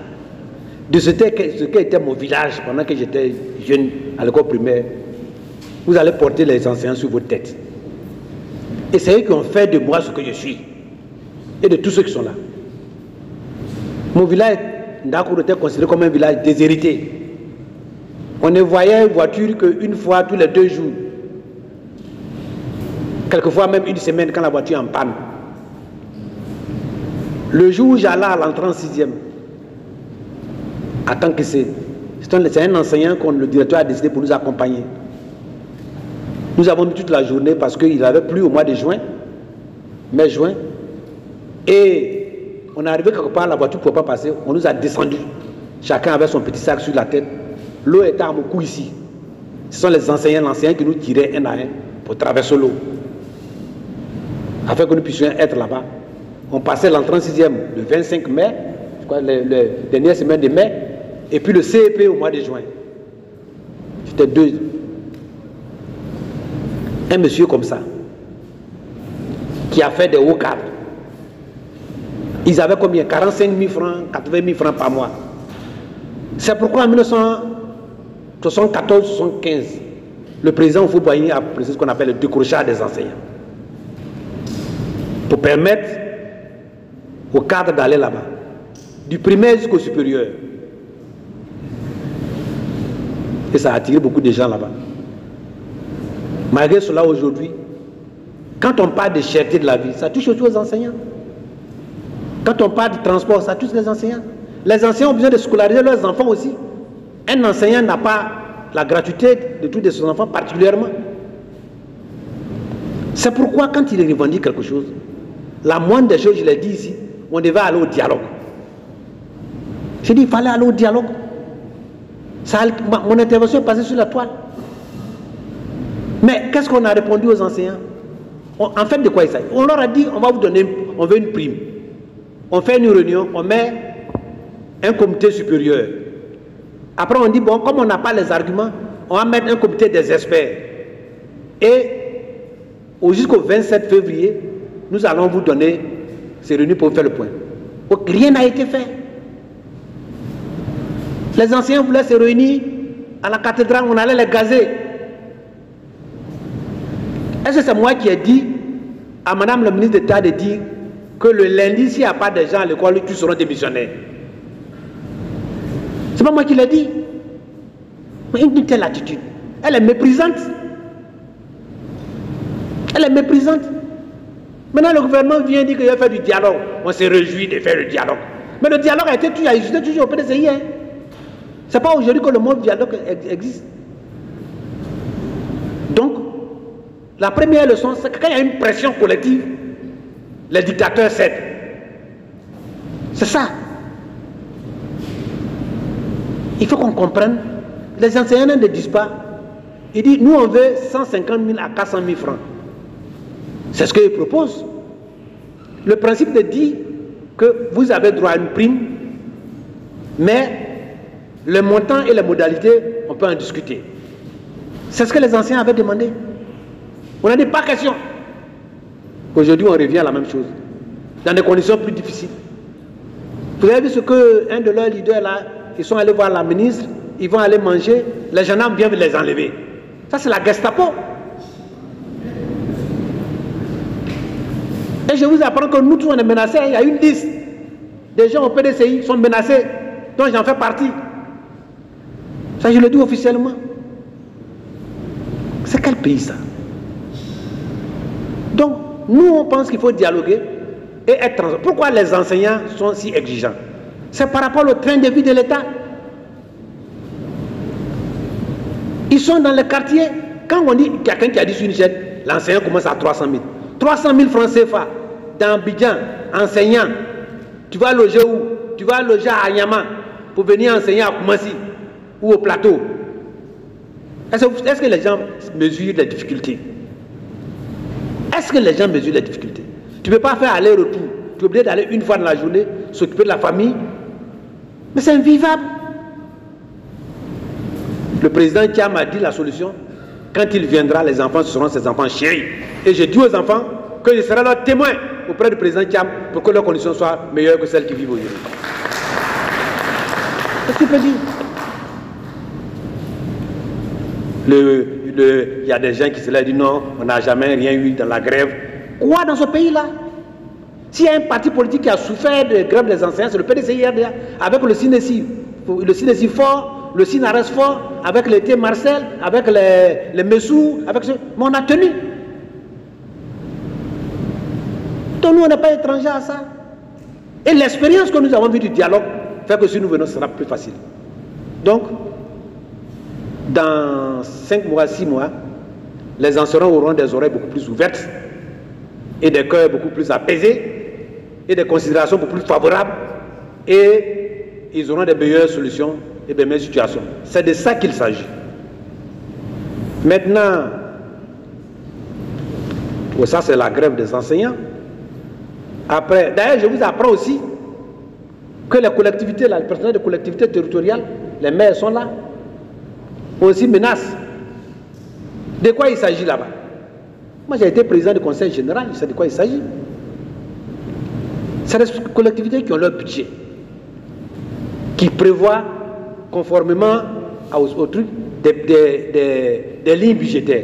de ce qu'était mon village pendant que j'étais jeune à l'école primaire, vous allez porter les enseignants sur votre tête. Et c'est eux qui ont fait de moi ce que je suis. Et de tous ceux qui sont là. Mon village, Ndakour, était considéré comme un village déshérité. On ne voyait une voiture qu'une fois tous les 2 jours. Quelquefois même une semaine quand la voiture est en panne. Le jour où j'allais à l'entrée en 6e, en tant que c'est un enseignant que le directeur a décidé pour nous accompagner. Nous avons mis toute la journée parce qu'il n'avait plus au mois de juin, mai-juin. Et on est arrivé quelque part, la voiture ne pouvait pas passer. On nous a descendu. Chacun avait son petit sac sur la tête. L'eau était à mon cou ici. Ce sont les enseignants qui nous tiraient un à un pour traverser l'eau. Afin que nous puissions être là-bas. On passait l'entrée en 6e le 25 mai, je crois, les dernières semaines de mai, et puis le CEP au mois de juin. C'était deux. Un monsieur comme ça, qui a fait des hauts cadres. Ils avaient combien? 45 000 francs, 80 000 francs par mois. C'est pourquoi en 1974-75, le président Houphouët-Boigny a précisé ce qu'on appelle le décrochage des enseignants. Pour permettre aux cadres d'aller là-bas, du primaire jusqu'au supérieur. Et ça a attiré beaucoup de gens là-bas. Malgré cela, aujourd'hui, quand on parle de cherté de la vie, ça touche aussi aux enseignants. Quand on parle de transport, ça touche les enseignants. Les enseignants ont besoin de scolariser leurs enfants aussi. Un enseignant n'a pas la gratuité de tous ses enfants, particulièrement. C'est pourquoi, quand il revendique quelque chose, la moindre des choses, je l'ai dit ici, on devait aller au dialogue. J'ai dit, il fallait aller au dialogue. Mon intervention est passée sur la toile. Mais qu'est-ce qu'on a répondu aux enseignants? En fait, de quoi il s'agit? On leur a dit, on va vous donner, on veut une prime. On fait une réunion, on met un comité supérieur. Après, on dit, bon, comme on n'a pas les arguments, on va mettre un comité des experts. Et jusqu'au 27 février, nous allons vous donner ces réunions pour faire le point. Donc, rien n'a été fait. Les enseignants voulaient se réunir à la cathédrale, on allait les gazer. Est-ce que c'est moi qui ai dit à madame le ministre d'État de dire que le lundi, s'il n'y a pas de gens à l'école, tous seront démissionnaires? C'est pas moi qui l'ai dit. Mais une telle attitude, elle est méprisante. Elle est méprisante. Maintenant, le gouvernement vient dire qu'il va faire du dialogue. On se réjouit de faire le dialogue. Mais le dialogue a été toujours au PDCI. Hein. Ce n'est pas aujourd'hui que le mot dialogue existe. Donc, la première leçon, c'est que quand il y a une pression collective, les dictateurs cèdent. C'est ça. Il faut qu'on comprenne. Les enseignants ne disent pas. Ils disent, nous on veut 150 000 à 400 000 francs. C'est ce qu'ils proposent. Le principe de dire que vous avez droit à une prime, mais le montant et les modalités, on peut en discuter. C'est ce que les anciens avaient demandé. On n'a dit pas question. Aujourd'hui, on revient à la même chose, dans des conditions plus difficiles. Vous avez vu ce qu'un de leurs leaders là, ils sont allés voir la ministre, ils vont aller manger, les gendarmes viennent les enlever. Ça, c'est la Gestapo. Et je vous apprends que nous tous, on est menacés. Il y a une liste des gens au PDCI qui sont menacés, dont j'en fais partie. Ça, je le dis officiellement. C'est quel pays ça? Donc, nous, on pense qu'il faut dialoguer et être transparent. Pourquoi les enseignants sont si exigeants? C'est par rapport au train de vie de l'État. Ils sont dans les quartiers. Quand on dit quelqu'un qui a dit sur une chaîne, l'enseignant commence à 300 000. 300 000 francs CFA dans Abidjan, enseignant. Tu vas loger où? Tu vas loger à Anyama pour venir enseigner à Koumassi ou au plateau. Est-ce que les gens mesurent les difficultés? Est-ce que les gens mesurent les difficultés? Tu ne peux pas faire aller-retour. Tu es obligé d'aller une fois dans la journée, s'occuper de la famille. Mais c'est invivable. Le président Thiam a dit la solution. Quand il viendra, les enfants, ce seront ses enfants chéris. Et je dis aux enfants que je serai leur témoin auprès du président Thiam pour que leurs conditions soient meilleures que celles qui vivent aujourd'hui. Qu'est-ce que tu peux dire? Il y a des gens qui se disent non, on n'a jamais rien eu dans la grève. Quoi dans ce pays-là? S'il y a un parti politique qui a souffert de grève des enseignants, c'est le PDCI-RDA, avec le CINESI fort, le CINARES fort, avec l'été Marcel, avec les Messou, avec ce... Mais on a tenu. Donc nous, on n'est pas étrangers à ça. Et l'expérience que nous avons vue du dialogue fait que si nous venons, ce sera plus facile. Donc, dans 5 mois, 6 mois, les enseignants auront des oreilles beaucoup plus ouvertes et des cœurs beaucoup plus apaisés et des considérations beaucoup plus favorables et ils auront des meilleures solutions et des meilleures situations. C'est de ça qu'il s'agit. Maintenant, ça c'est la grève des enseignants. Après, d'ailleurs, je vous apprends aussi que les collectivités, là, le personnel des collectivités territoriales, les maires sont là, aussi menacent. De quoi il s'agit là-bas? Moi, j'ai été président du conseil général, je sais de quoi il s'agit. C'est des collectivités qui ont leur budget, qui prévoient, conformément au truc, des lignes budgétaires.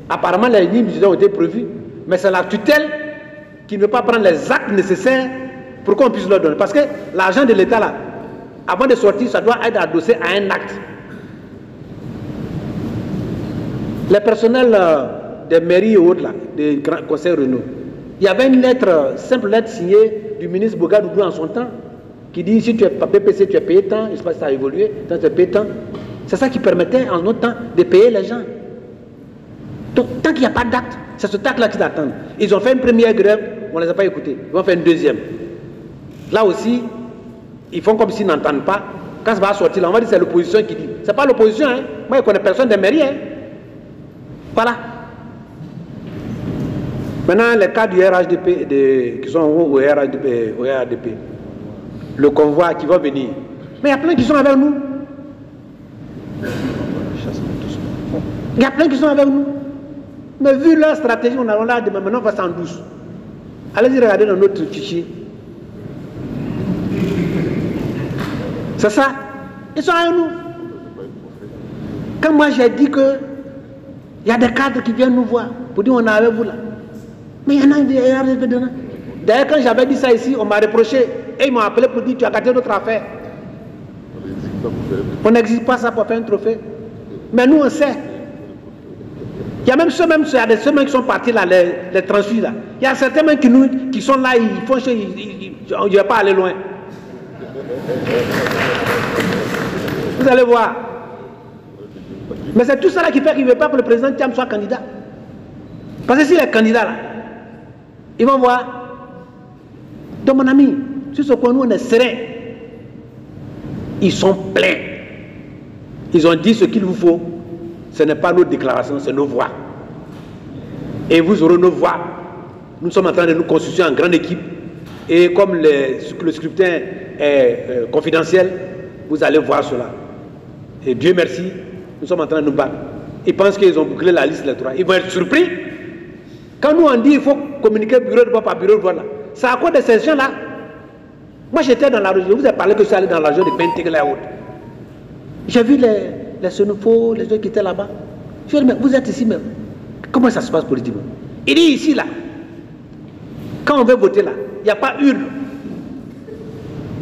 Apparemment, les lignes budgétaires ont été prévues, mais c'est la tutelle qui ne veut pas prendre les actes nécessaires pour qu'on puisse leur donner. Parce que l'argent de l'État, là, avant de sortir, ça doit être adossé à un acte. Les personnels des mairies et autres, là, des grands conseils Renault, il y avait une lettre, simple lettre signée du ministre Bogadougou en son temps, qui dit si tu es pas BPC, tu es payé tant, je ne sais pas si ça a évolué, tant tu es payé tant. C'est ça qui permettait en notre temps de payer les gens. Donc, tant qu'il n'y a pas d'acte, c'est ce acte-là qu'ils attendent. Ils ont fait une première grève, on ne les a pas écoutés. Ils vont faire une deuxième. Là aussi, ils font comme s'ils n'entendent pas. Quand ça va sortir, là, on va dire que c'est l'opposition qui dit. Ce n'est pas l'opposition, hein. Moi, je ne connais personne des mairies. Hein. Voilà. Maintenant, les cas du RHDP, qui sont au RHDP, le convoi qui va venir. Mais il y a plein qui sont avec nous. Il y a plein qui sont avec nous. Mais vu leur stratégie, on a là, maintenant on va s'en douce. Allez-y regarder dans notre fichier. C'est ça. Ils sont avec nous. Quand moi j'ai dit que il y a des cadres qui viennent nous voir pour dire on est avec vous là. Mais il y en a des RHDP dedans. D'ailleurs, quand j'avais dit ça ici, on m'a reproché. Et ils m'ont appelé pour dire tu as gâté notre affaire. On n'existe pas ça pour faire un trophée. Mais nous on sait. Il y a même ceux qui sont partis là, les transfuges là. Il y a certains même qui sont là, ils font chier, on ne va pas aller loin. Vous allez voir. Mais c'est tout ça là qui fait qu'il ne veut pas que le président Thiam soit candidat. Parce que s'il est candidat là, ils vont voir. Donc mon ami, sur ce point nous on est serein. Ils sont pleins. Ils ont dit ce qu'il vous faut. Ce n'est pas nos déclarations, c'est nos voix. Et vous aurez nos voix. Nous sommes en train de nous constituer en grande équipe. Et comme le scrutin est confidentiel, vous allez voir cela. Et Dieu merci, nous sommes en train de nous battre. Ils pensent qu'ils ont bouclé la liste électorale. Ils vont être surpris. Quand nous on dit qu'il faut communiquer bureau de vote par bureau de vote, c'est à cause de ces gens-là. Moi j'étais dans la région, je vous ai parlé que je suis allé dans la région de Bentégle et autres. J'ai vu les Sénoufos, les gens qui étaient là-bas. Je dis, mais vous êtes ici, mais comment ça se passe politiquement? Il dit ici, là, quand on veut voter là, il n'y a pas urne.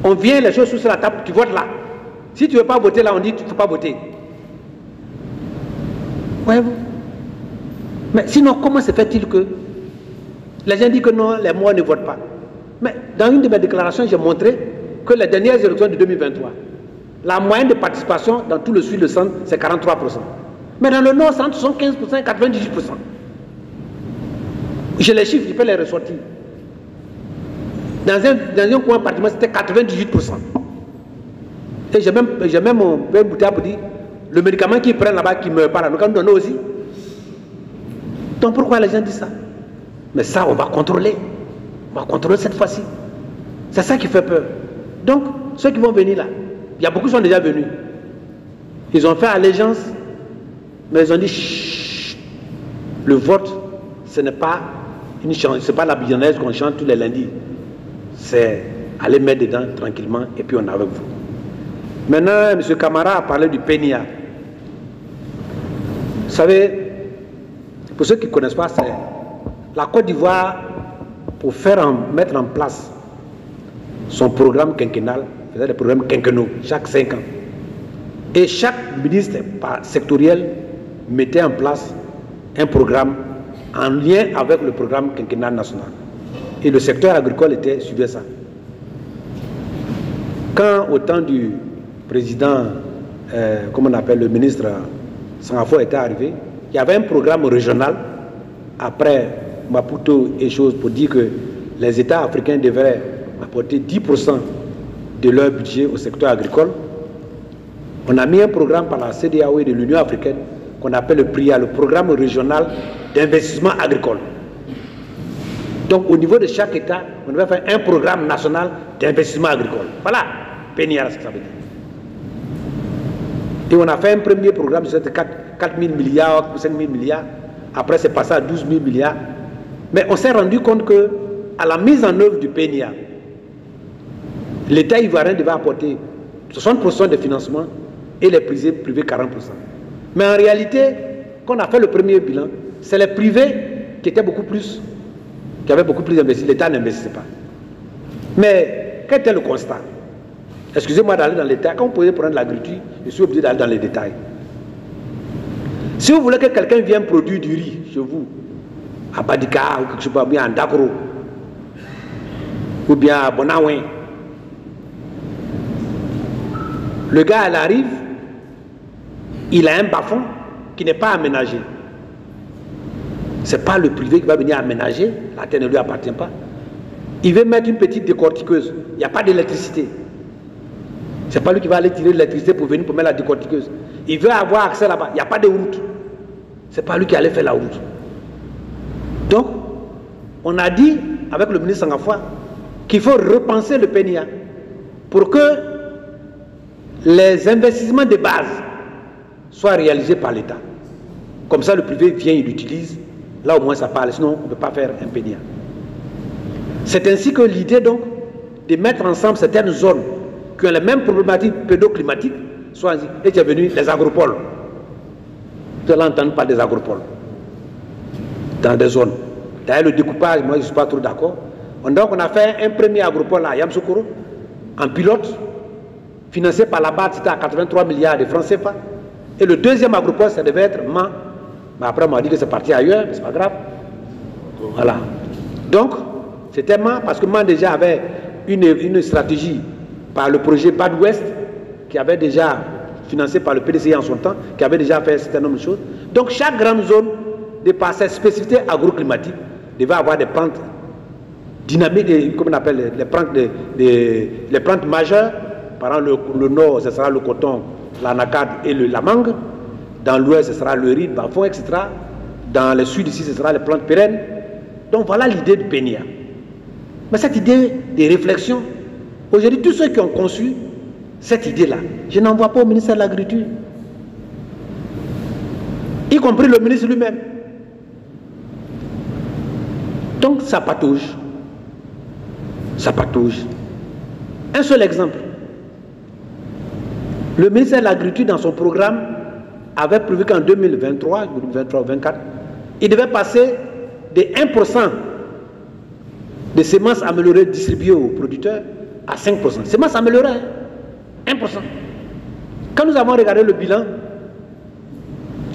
On vient, les choses sur la table, tu votes là. Si tu ne veux pas voter là, on dit, tu ne faut pas voter. Voyez-vous? Mais sinon, comment se fait-il que les gens disent que non, les Mois ne votent pas? Mais dans une de mes déclarations, j'ai montré que les dernières élections de 2023, la moyenne de participation dans tout le sud, le centre, c'est 43%. Mais dans le nord, centre, 75%, 98%. J'ai les chiffres, je peux les ressortir. Dans un coin appartement, c'était 98%. Et j'ai même un bouteille pour dire, le médicament qu'ils prennent là-bas, qui ne meurt pas là, nous allons donner aussi. Donc pourquoi les gens disent ça? Mais ça, on va contrôler. On va contrôler cette fois-ci. C'est ça qui fait peur. Donc, ceux qui vont venir là, il y a beaucoup qui sont déjà venus. Ils ont fait allégeance, mais ils ont dit chut, le vote, ce n'est pas une chanson, c'est pas la biennaise qu'on chante tous les lundis. C'est aller mettre dedans tranquillement et puis on est avec vous. Maintenant, M. Camara a parlé du PENIA. Vous savez, pour ceux qui ne connaissent pas, c'est la Côte d'Ivoire, pour mettre en place son programme quinquennal, faisait des programmes quinquennaux chaque 5 ans. Et chaque ministre sectoriel mettait en place un programme en lien avec le programme quinquennal national. Et le secteur agricole suivait ça. Quand au temps du président, comment on appelle, le ministre Sangafo était arrivé, il y avait un programme régional après Maputo et choses pour dire que les États africains devraient apporter 10% de leur budget au secteur agricole. On a mis un programme par la CEDEAO et de l'Union africaine qu'on appelle le PRIA, le programme régional d'investissement agricole. Donc au niveau de chaque État, on devait faire un programme national d'investissement agricole. Voilà, PNIA, ce que ça veut dire. Et on a fait un premier programme de 4 000 milliards, 5 000 milliards. Après, c'est passé à 12 000 milliards. Mais on s'est rendu compte que à la mise en œuvre du PNIA, l'État ivoirien devait apporter 60% de financement et les privés 40%. Mais en réalité, quand on a fait le premier bilan, c'est les privés qui avaient beaucoup plus investi. L'État n'investissait pas. Mais quel était le constat? Excusez-moi d'aller dans les détails. Quand vous pouvez prendre l'agriculture, je suis obligé d'aller dans les détails. Si vous voulez que quelqu'un vienne produire du riz chez vous, à Badika ou quelque chose, ou bien à Ndakoro, ou bien à Bonaouin, le gars, il arrive, il a un bas-fond qui n'est pas aménagé. Ce n'est pas le privé qui va venir aménager, la terre ne lui appartient pas. Il veut mettre une petite décortiqueuse, il n'y a pas d'électricité. Ce n'est pas lui qui va aller tirer l'électricité pour venir pour mettre la décortiqueuse. Il veut avoir accès là-bas, il n'y a pas de route. Ce n'est pas lui qui allait faire la route. Donc, on a dit, avec le ministre Sangafoua, qu'il faut repenser le PNIA pour que les investissements de base soient réalisés par l'État. Comme ça, le privé vient, il l'utilise. Là, au moins, ça parle. Sinon, on ne peut pas faire un PNIA. C'est ainsi que l'idée, donc, de mettre ensemble certaines zones qui ont les mêmes problématiques pédoclimatiques, soit et est venu les agropoles. Vous allez entendre parler des agropoles dans des zones. D'ailleurs, le découpage, moi, je ne suis pas trop d'accord. Donc, on a fait un premier agropole à Yamsoukro, en pilote, financé par la BAD, c'était à 83 milliards de francs CFA. Et le deuxième agropole, ça devait être Man. Mais après, on m'a dit que c'est parti ailleurs, mais ce n'est pas grave. Voilà. Donc, c'était Man, parce que Man déjà avait une stratégie par le projet BAD-Ouest, qui avait déjà financé par le PDCI en son temps, qui avait déjà fait un certain nombre de choses. Donc, chaque grande zone, de par sa spécificité agroclimatique, devait avoir des plantes dynamiques, comme on appelle les plantes majeures. Par exemple, le nord, ce sera le coton, l'anacade et la mangue. Dans l'ouest, ce sera le riz, le bas-fond, etc. Dans le sud, ici, ce sera les plantes pérennes. Donc voilà l'idée du PNIA. Mais cette idée de réflexion, aujourd'hui, tous ceux qui ont conçu cette idée-là, je n'en vois pas au ministère de l'Agriculture. Y compris le ministre lui-même. Donc ça patauge. Ça patauge. Un seul exemple. Le ministère de l'Agriculture, dans son programme, avait prévu qu'en 2023, 2023-2024, il devait passer de 1% de semences améliorées distribuées aux producteurs à 5%. Semences améliorées, 1%. Quand nous avons regardé le bilan,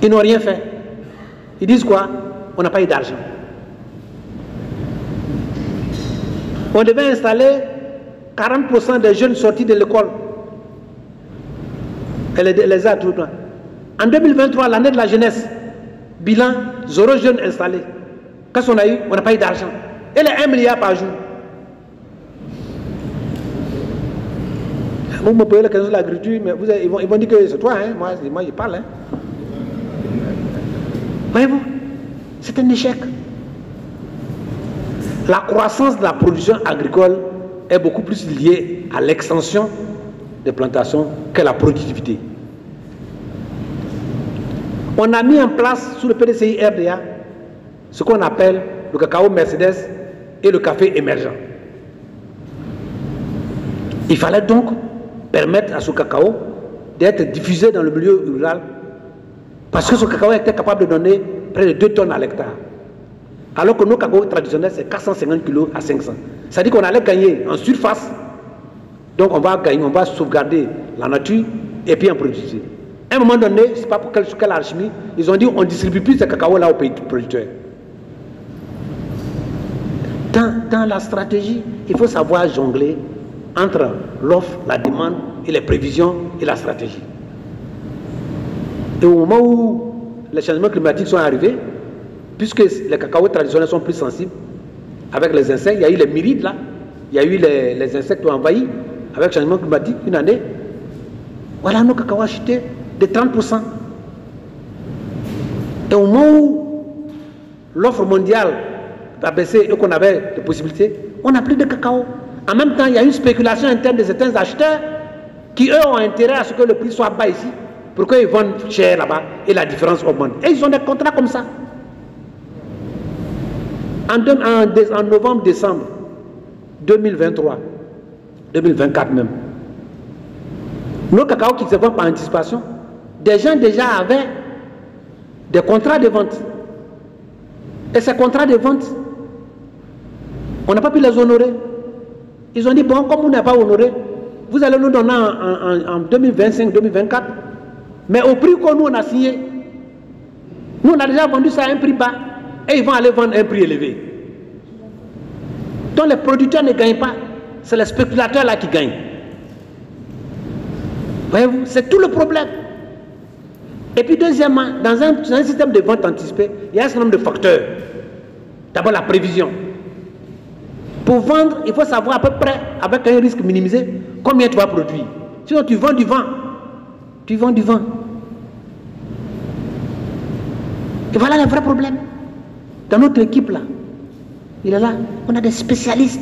ils n'ont rien fait. Ils disent quoi? On n'a pas eu d'argent. On devait installer 40% des jeunes sortis de l'école. Elle les a tout le temps. En 2023, l'année de la jeunesse, bilan, 0 jeunes installés. Qu'est-ce qu'on a eu? On n'a pas eu d'argent. Et les 1 milliard par jour. Vous me posez la question de l'agriculture, mais ils vont dire que c'est toi, hein? Moi je parle. Hein? Voyez-vous, c'est un échec. La croissance de la production agricole est beaucoup plus liée à l'extension des plantations que la productivité. On a mis en place sous le PDCI RDA ce qu'on appelle le cacao Mercedes et le café émergent. Il fallait donc permettre à ce cacao d'être diffusé dans le milieu rural parce que ce cacao était capable de donner près de 2 tonnes à l'hectare. Alors que nos cacao traditionnels, c'est 450 kg à 500. C'est-à-dire qu'on allait gagner en surface. Donc on va gagner, on va sauvegarder la nature et puis en productivité. À un moment donné, je ne sais pas pour quelle alchimie, ils ont dit on ne distribue plus ce cacao-là aux pays producteurs. Dans la stratégie, il faut savoir jongler entre l'offre, la demande et les prévisions et la stratégie. Et au moment où les changements climatiques sont arrivés, puisque les cacaos traditionnels sont plus sensibles, avec les insectes, il y a eu les myrides là, il y a eu les insectes qui ont envahi, avec le changement climatique, une année. Voilà, nos cacaos ont chuté de 30%. Et au moment où l'offre mondiale a baissé et qu'on avait des possibilités, on n'a plus de cacao. En même temps, il y a une spéculation interne de certains acheteurs qui, eux, ont intérêt à ce que le prix soit bas ici, pour qu'ils vendent cher là-bas et la différence augmente. Et ils ont des contrats comme ça. En novembre-décembre 2023, 2024 même, nos cacao qui se vendent par anticipation, des gens déjà avaient des contrats de vente. Et ces contrats de vente, on n'a pas pu les honorer. Ils ont dit, bon, comme vous n'avez pas honoré, vous allez nous donner en 2025-2024, mais au prix qu'on nous a signé. Nous, on a déjà vendu ça à un prix bas, et ils vont aller vendre à un prix élevé. Donc les producteurs ne gagnent pas, c'est les spéculateurs là qui gagnent. Voyez-vous, c'est tout le problème. Et puis deuxièmement, dans un système de vente anticipée, il y a un certain nombre de facteurs. D'abord la prévision. Pour vendre, il faut savoir à peu près, avec un risque minimisé, combien tu vas produire. Sinon tu vends du vent. Tu vends du vent. Et voilà le vrai problème. Dans notre équipe là, il est là, on a des spécialistes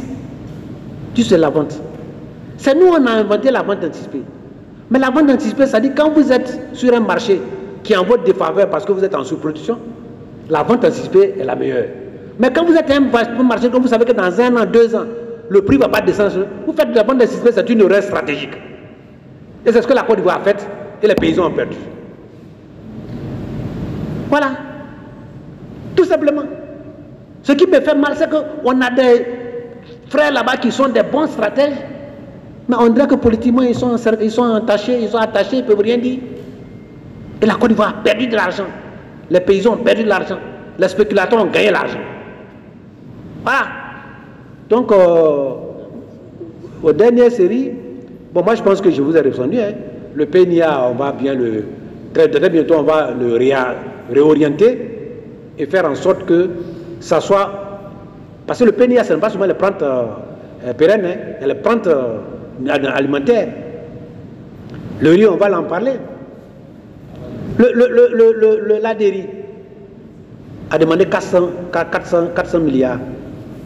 sur la vente. C'est nous, on a inventé la vente anticipée. Mais la vente anticipée, ça dit quand vous êtes sur un marché qui est en votre défaveur parce que vous êtes en sous-production, la vente anticipée est la meilleure. Mais quand vous êtes un marché, comme vous savez que dans 1 an, 2 ans, le prix ne va pas descendre, vous faites de la vente anticipée, c'est une erreur stratégique. Et c'est ce que la Côte d'Ivoire a fait et les paysans ont perdu. Voilà. Tout simplement. Ce qui me fait mal, c'est qu'on a des frères là-bas qui sont des bons stratèges, mais on dirait que politiquement, ils sont attachés, ils ne peuvent rien dire. Et la Côte d'Ivoire a perdu de l'argent. Les paysans ont perdu de l'argent. Les spéculateurs ont gagné l'argent. Voilà. Donc, aux dernières séries, bon, moi je pense que je vous ai répondu. Hein. Le PNIA, on va bien très bientôt, on va le réorienter et faire en sorte que ça soit. Parce que le PNIA, ce n'est pas seulement les plantes pérennes, hein, il y a les plantes alimentaires. Le riz, on va en parler. L'ADERI a demandé 400 milliards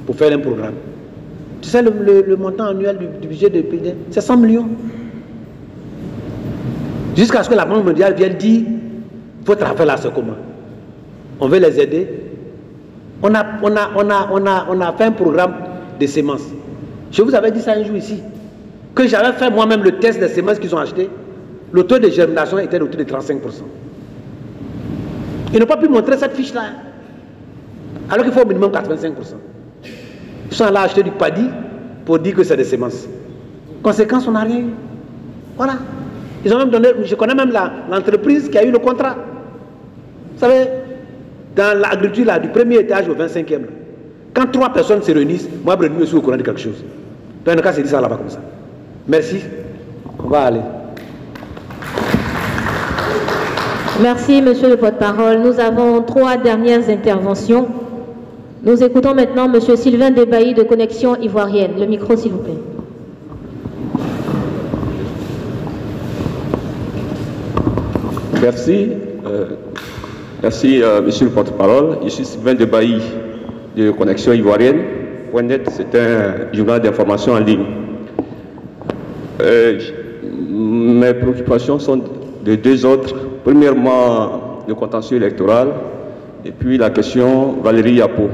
pour faire un programme. Tu sais, le montant annuel du budget de PNIA, c'est 100 millions. Jusqu'à ce que la Banque mondiale vienne dire, votre affaire là, c'est comment? On veut les aider. On a fait un programme de semences. Je vous avais dit ça un jour ici, que j'avais fait moi-même le test des semences qu'ils ont achetées. Le taux de germination était autour de 35%. Ils n'ont pas pu montrer cette fiche-là. Alors qu'il faut au minimum 85%. Ils sont allés acheter du paddy pour dire que c'est des semences. Conséquence, on n'a rien eu. Voilà. Ils ont même donné, je connais même l'entreprise qui a eu le contrat. Vous savez, dans l'agriculture là, du premier étage au 25e, quand 3 personnes se réunissent, moi, je suis au courant de quelque chose. Dans le cas, c'est dit ça là-bas comme ça. Merci. On va aller. Merci, monsieur le porte-parole. Nous avons 3 dernières interventions. Nous écoutons maintenant monsieur Sylvain Debailly de Connexion Ivoirienne. Le micro, s'il vous plaît. Merci. Merci, monsieur le porte-parole. Je suis Sylvain Debailly de Connexion Ivoirienne. .net, c'est un journal d'information en ligne. Mes préoccupations sont de 2 autres. Premièrement, le contentieux électoral et puis la question Valérie Yapo.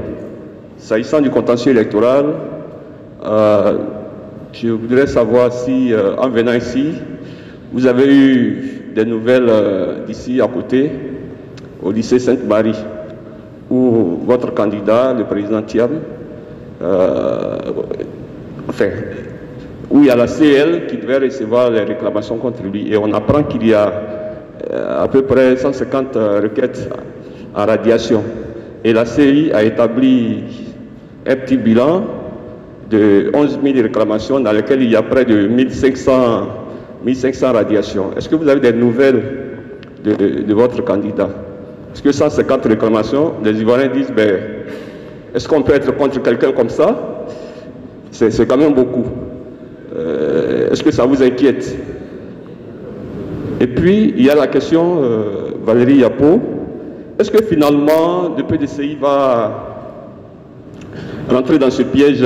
S'agissant du contentieux électoral, je voudrais savoir si, en venant ici, vous avez eu des nouvelles d'ici à côté, au lycée Sainte-Marie, où votre candidat, le président Thiam, où il y a la CL qui devait recevoir les réclamations contre lui. Et on apprend qu'il y a à peu près 150 requêtes en radiation. Et la CI a établi un petit bilan de 11 000 réclamations dans lesquelles il y a près de 1500 radiations. Est-ce que vous avez des nouvelles de votre candidat? Parce que 150 réclamations, les Ivoiriens disent, ben, est-ce qu'on peut être contre quelqu'un comme ça? C'est quand même beaucoup. Est-ce que ça vous inquiète? Et puis, il y a la question, Valérie Yapo, est-ce que finalement, le PDCI va rentrer dans ce piège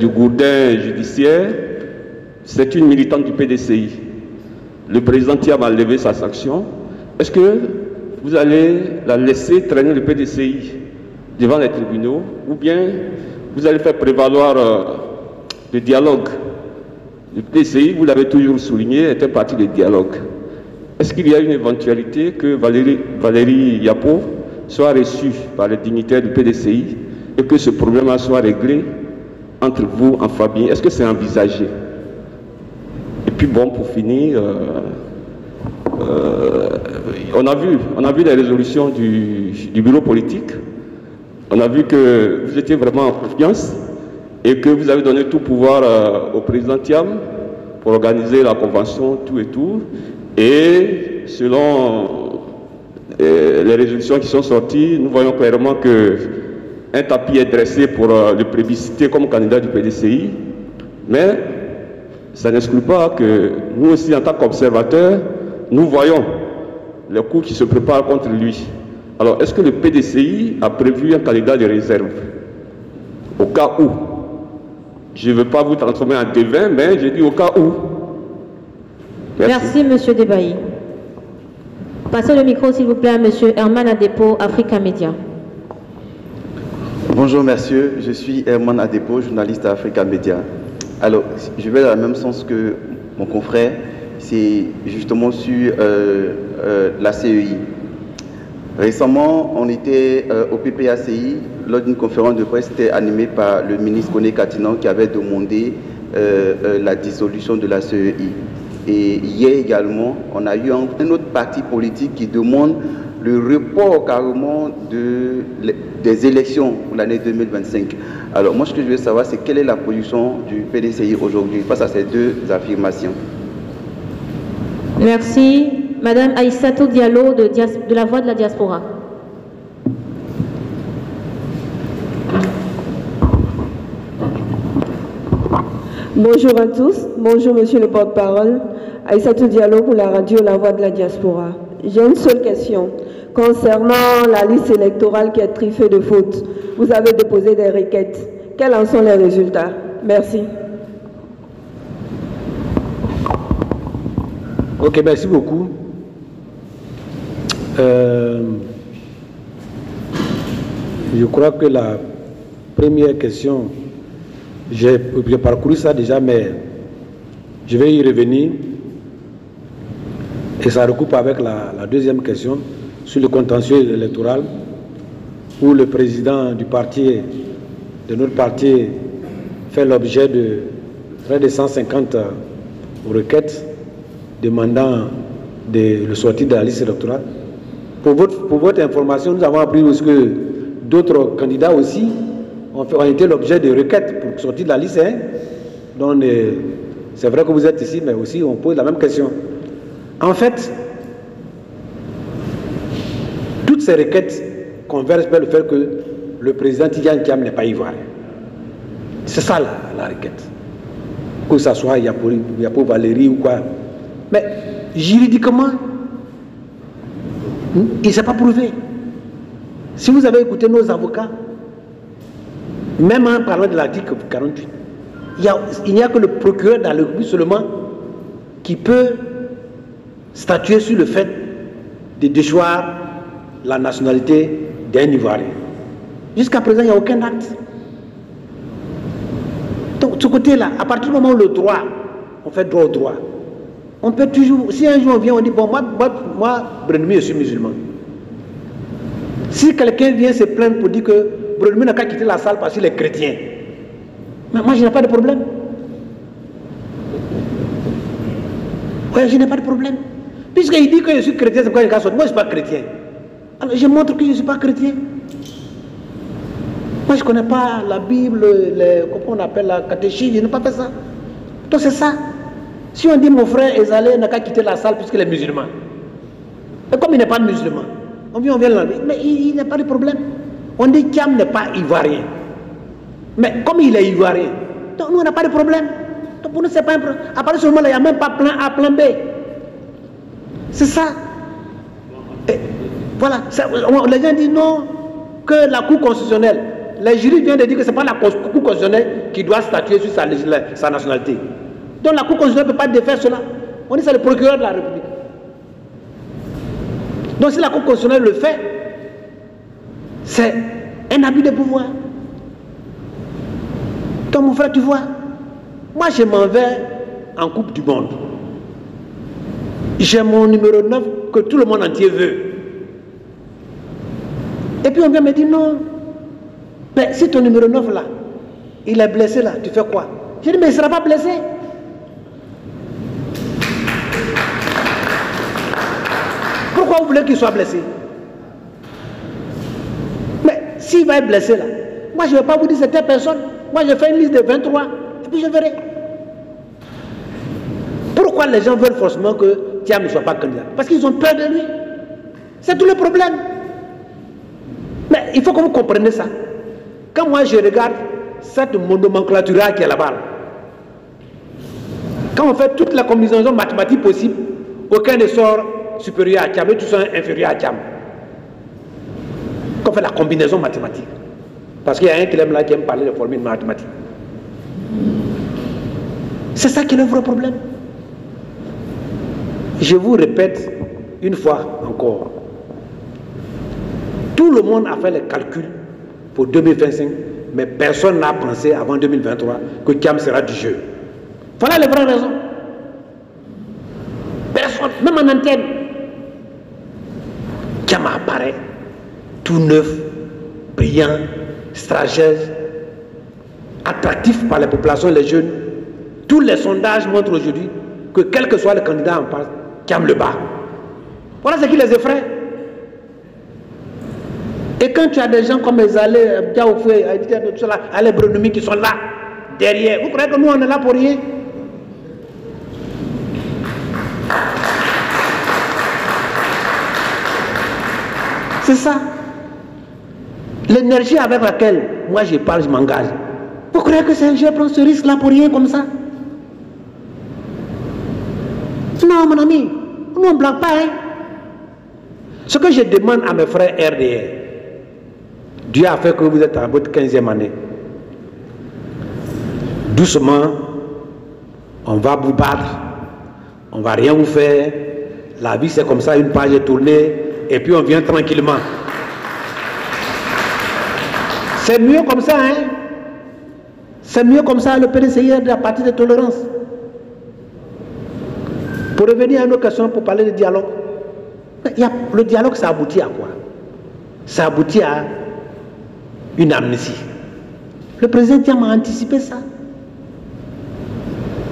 du gourdin judiciaire? C'est une militante du PDCI. Le président Thiam a levé sa sanction. Est-ce que vous allez la laisser traîner le PDCI devant les tribunaux ou bien vous allez faire prévaloir le dialogue? Le PDCI, vous l'avez toujours souligné, est un parti de dialogue. Est-ce qu'il y a une éventualité que Valérie Yapo soit reçue par les dignitaires du PDCI et que ce problème soit réglé entre vous en famille? Est-ce que c'est envisagé? Et puis bon, pour finir, on a vu les résolutions du bureau politique. On a vu que vous étiez vraiment en confiance et que vous avez donné tout pouvoir au président Thiam pour organiser la convention, tout et tout. Et selon les résolutions qui sont sorties, nous voyons clairement qu'un tapis est dressé pour le plébisciter comme candidat du PDCI. Mais ça n'exclut pas que nous aussi, en tant qu'observateurs, nous voyons les coups qui se préparent contre lui. Alors, est-ce que le PDCI a prévu un candidat de réserve? Au cas où. Je ne veux pas vous transformer en devin, mais je dis au cas où. Merci, M. Debailly. Passez le micro, s'il vous plaît, à M. Herman Adepo, Africa Media. Bonjour, monsieur. Je suis Herman Adepo, journaliste à Africa Media. Alors, je vais dans le même sens que mon confrère. C'est justement sur la CEI. Récemment, on était au PPACI lors d'une conférence de presse qui était animée par le ministre Koné Katinan qui avait demandé la dissolution de la CEI. Et hier également, on a eu un autre parti politique qui demande le report carrément des élections pour l'année 2025. Alors moi, ce que je veux savoir, c'est quelle est la position du PDCI aujourd'hui face à ces deux affirmations. Merci. Madame Aïssatou Diallo de la Voix de la Diaspora. Bonjour à tous. Bonjour Monsieur le porte-parole. Aïssatou Diallo pour la radio La Voix de la Diaspora. J'ai une seule question. Concernant la liste électorale qui est truffée de fautes, vous avez déposé des requêtes. Quels en sont les résultats? Merci. Ok, merci beaucoup. Je crois que la première question, j'ai parcouru ça déjà, mais je vais y revenir. Et ça recoupe avec la deuxième question sur le contentieux électoral, où le président du parti, de notre parti, fait l'objet de près de 150 requêtes demandant le sortie de la liste électorale. Pour votre information, nous avons appris aussi que d'autres candidats aussi ont été l'objet de requêtes pour sortir de la liste. Donc, c'est vrai que vous êtes ici, mais aussi on pose la même question. En fait, toutes ces requêtes convergent vers le fait que le président Tidjane Thiam n'est pas ivoirien. C'est ça la requête. Que ce soit Yapo Valérie ou quoi. Mais juridiquement, il ne s'est pas prouvé. Si vous avez écouté nos avocats, même en parlant de l'article 48, il n'y a que le procureur dans le République seulement qui peut statuer sur le fait de déchoir la nationalité d'un Ivoirien. Jusqu'à présent, il n'y a aucun acte. Donc, de ce côté-là, à partir du moment où le droit, on fait droit au droit, on peut toujours, si un jour on vient, on dit, bon, moi Brenmi, je suis musulman. Si quelqu'un vient se plaindre pour dire que Brenmi n'a qu'à quitter la salle parce qu'il est chrétien, mais moi, je n'ai pas de problème. Oui, je n'ai pas de problème. Puisqu'il dit que je suis chrétien, c'est pourquoi il casse. Moi, je ne suis pas chrétien. Alors, je montre que je ne suis pas chrétien. Moi, je ne connais pas la Bible, comment on appelle la catéchisme, je n'ai pas fait ça. Donc, c'est ça. Si on dit mon frère Ezalé n'a qu'à quitter la salle puisqu'il est musulman, Et comme il n'est pas musulman, on vient l'enlever. Mais il n'a pas de problème. On dit Thiam n'est pas ivoirien. Mais comme il est ivoirien, donc nous on n'a pas de problème. Donc pour nous, c'est pas un problème. À partir de ce moment-là, il n'y a même pas plan A, plan B. C'est ça. Et voilà. Les gens disent non, que la Cour constitutionnelle, les juristes viennent de dire que ce n'est pas la Cour constitutionnelle qui doit statuer sur sa nationalité. Donc la Cour constitutionnelle ne peut pas défaire cela. On dit que c'est le procureur de la République. Donc si la Cour constitutionnelle le fait, c'est un abus de pouvoir. Donc mon frère, tu vois, moi je m'en vais en Coupe du Monde. J'ai mon numéro 9 que tout le monde entier veut. Et puis on vient me dire non, mais si ton numéro 9 là, il est blessé là, tu fais quoi? J'ai dit mais il ne sera pas blessé. Pourquoi vous voulez qu'il soit blessé? Mais s'il va être blessé là, moi je ne vais pas vous dire c'était personne. Moi je fais une liste de 23 et puis je verrai. Pourquoi les gens veulent forcément que Thiam ne soit pas candidat? Parce qu'ils ont peur de lui. C'est tout le problème. Mais il faut que vous compreniez ça. Quand moi je regarde cette nomenclature qui est là-bas, quand on fait toutes les combinaisons mathématiques possibles, aucun ne sort supérieur à Thiam et tous sont inférieurs à Thiam. Quand on fait la combinaison mathématique. Parce qu'il y a un qui aime là qui aime parler de formules mathématiques. C'est ça qui est le vrai problème. Je vous répète une fois encore. Tout le monde a fait les calculs pour 2025, mais personne n'a pensé avant 2023 que Thiam sera du jeu. Voilà les vraies raisons. Personne, même en antenne. Thiam apparaît tout neuf, brillant, stratège, attractif par les populations et les jeunes. Tous les sondages montrent aujourd'hui que quel que soit le candidat en face, Thiam le bat. Voilà ce qui les effraie. Et quand tu as des gens comme Ezalé, Diaoufoué, Ali Brenoumi qui sont là, derrière, vous croyez que nous on est là pour rien? C'est ça. L'énergie avec laquelle moi je parle, je m'engage. Vous croyez que je prends ce risque-là pour rien comme ça? Non, mon ami, nous on ne blague pas. Hein? Ce que je demande à mes frères RDR, Dieu a fait que vous êtes à votre 15e année. Doucement, on va vous battre, on ne va rien vous faire. La vie c'est comme ça, une page est tournée, et puis on vient tranquillement. C'est mieux comme ça, hein? C'est mieux comme ça, le PDCI est à partir de tolérance. Pour revenir à une autre question, pour parler de dialogue, le dialogue, ça aboutit à quoi? Ça aboutit à une amnésie. Le président Thiam a anticipé ça.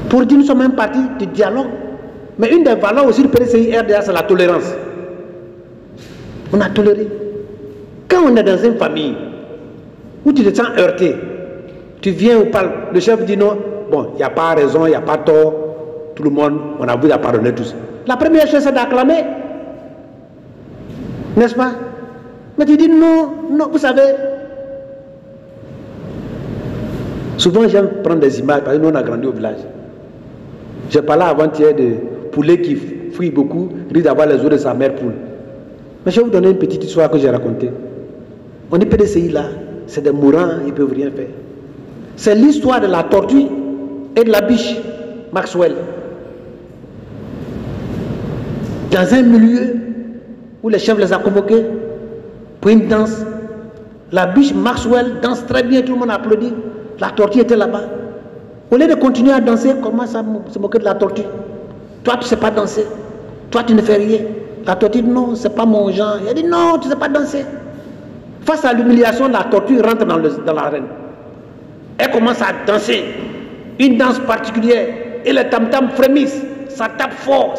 Pour dire nous sommes un parti de dialogue. Mais une des valeurs aussi du PDCI RDA, c'est la tolérance. On a toléré. Quand on est dans une famille où tu te sens heurté, tu viens ou parles, le chef dit non, bon, il n'y a pas raison, il n'y a pas tort, tout le monde, on a voulu pardonner tous. La première chose c'est d'acclamer. N'est-ce pas? Mais tu dis non, non, vous savez. Souvent j'aime prendre des images parce que nous on a grandi au village. J'ai parlé avant-hier de poulet qui fuit beaucoup, risque d'avoir les os de sa mère poule. Mais je vais vous donner une petite histoire que j'ai racontée. On dit PDCI là, c'est des mourants, ils ne peuvent rien faire. C'est l'histoire de la tortue et de la biche, Maxwell. Dans un milieu où les chefs les ont convoqués pour une danse, la biche Maxwell danse très bien, tout le monde applaudit. La tortue était là-bas. Au lieu de continuer à danser, commence à se moquer de la tortue. Toi, tu ne sais pas danser. Toi, tu ne fais rien. La tortue dit non, ce n'est pas mon genre. Il a dit non, tu ne sais pas danser. Face à l'humiliation, la tortue rentre dans l'arène. Elle commence à danser. Une danse particulière. Et le tam-tam frémisse. Ça tape fort,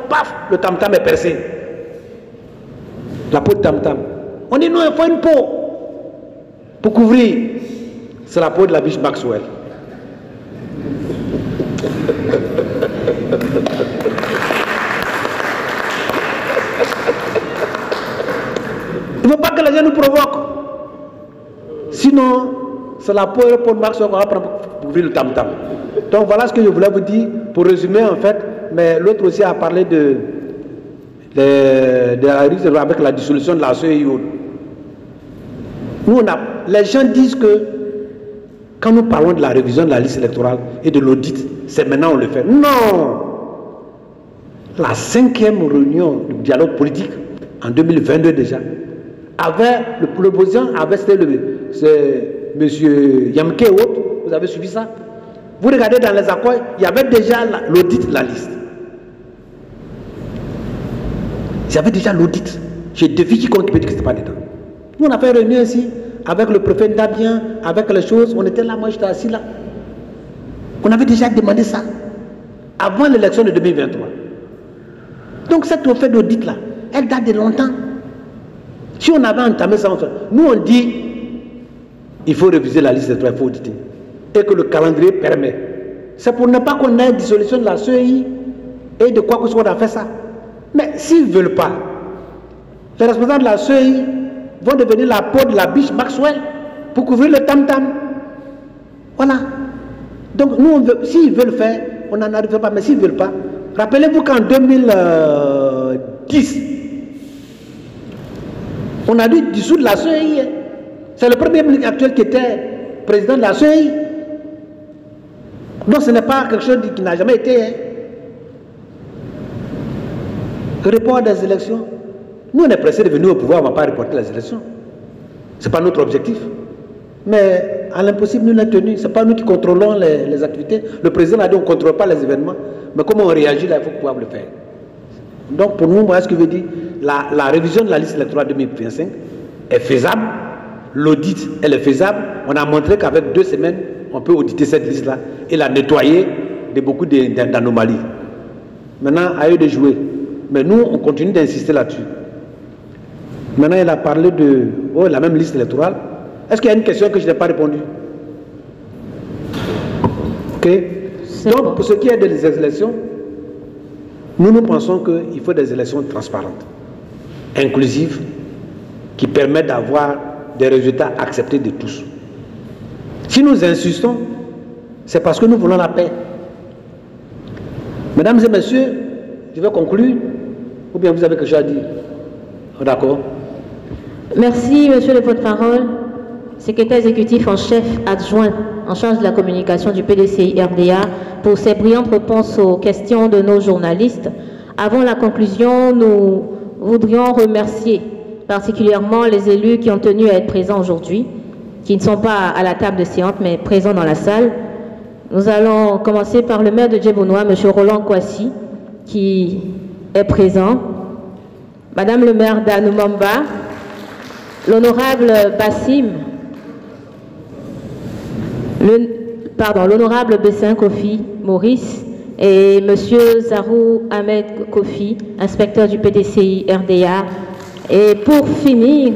paf, le tam-tam est percé. La peau de tam-tam. On dit non, il faut une peau pour couvrir. C'est la peau de la biche Maxwell. calendrier nous provoque. Sinon, c'est la peur pour Marx qu'on va prendre pour ouvrir le tam-tam. Donc voilà ce que je voulais vous dire pour résumer en fait. Mais l'autre aussi a parlé de la risque avec la dissolution de la CEI. Nous, les gens disent que quand nous parlons de la révision de la liste électorale et de l'audit, c'est maintenant on le fait. Non! La 5e réunion du dialogue politique, en 2022 déjà, avait, l'opposition avait, c'est M. Yamke et autres, vous avez suivi ça? Vous regardez dans les accords, il y avait déjà l'audit de la liste. Il y avait déjà l'audit. J'ai défie quiconque peut dire que ce n'était pas dedans. Nous, on a fait une réunion ici, avec le préfet Ndabien, avec les choses, on était là, moi j'étais assis là. On avait déjà demandé ça, avant l'élection de 2023. Donc cette offre d'audit là, elle date de longtemps. Si on avait entamé ça, nous on dit, il faut réviser la liste des droits, il faut auditer. Et que le calendrier permet. C'est pour ne pas qu'on ait une dissolution de la CEI et de quoi que ce soit, on a fait ça. Mais s'ils ne veulent pas, les responsables de la CEI vont devenir la peau de la biche Maxwell pour couvrir le tam-tam. Voilà. Donc nous, s'ils veulent faire, on n'en arrive pas, mais s'ils ne veulent pas, rappelez-vous qu'en 2010, on a dû dissoudre la CEI. C'est le premier ministre actuel qui était président de la CEI. Donc ce n'est pas quelque chose qui n'a jamais été. Report des élections. Nous, on est pressés de venir au pouvoir, on ne va pas reporter les élections. Ce n'est pas notre objectif. Mais à l'impossible, nous l'avons tenu. Ce n'est pas nous qui contrôlons les activités. Le président a dit qu'on ne contrôle pas les événements. Mais comment on réagit là, il faut pouvoir le faire. Donc pour nous, moi, ce que je veux dire, la révision de la liste électorale 2025 est faisable. L'audit, elle est faisable. On a montré qu'avec 2 semaines, on peut auditer cette liste-là et la nettoyer de beaucoup d'anomalies. Maintenant, à eux de jouer. Mais nous, on continue d'insister là-dessus. Maintenant, il a parlé de la même liste électorale. Est-ce qu'il y a une question que je n'ai pas répondu? Ok. Donc, bon. Pour ce qui est des élections, nous pensons qu'il faut des élections transparentes, inclusives, qui permettent d'avoir des résultats acceptés de tous. Si nous insistons, c'est parce que nous voulons la paix. Mesdames et messieurs, je vais conclure, ou bien vous avez quelque chose à dire? D'accord. Merci, monsieur le porte-parole, secrétaire exécutif en chef adjoint en charge de la communication du PDCI RDA, pour ces brillantes réponses aux questions de nos journalistes. Avant la conclusion, nous voudrions remercier particulièrement les élus qui ont tenu à être présents aujourd'hui, qui ne sont pas à la table de séance, mais présents dans la salle. Nous allons commencer par le maire de Djebounois, M. Roland Kwasi, qui est présent. Madame le maire d'Anoumamba, l'honorable Bassim, l'honorable Bessin Kofi Maurice et M. Zarou Ahmed Kofi, inspecteur du PDCI RDA. Et pour finir,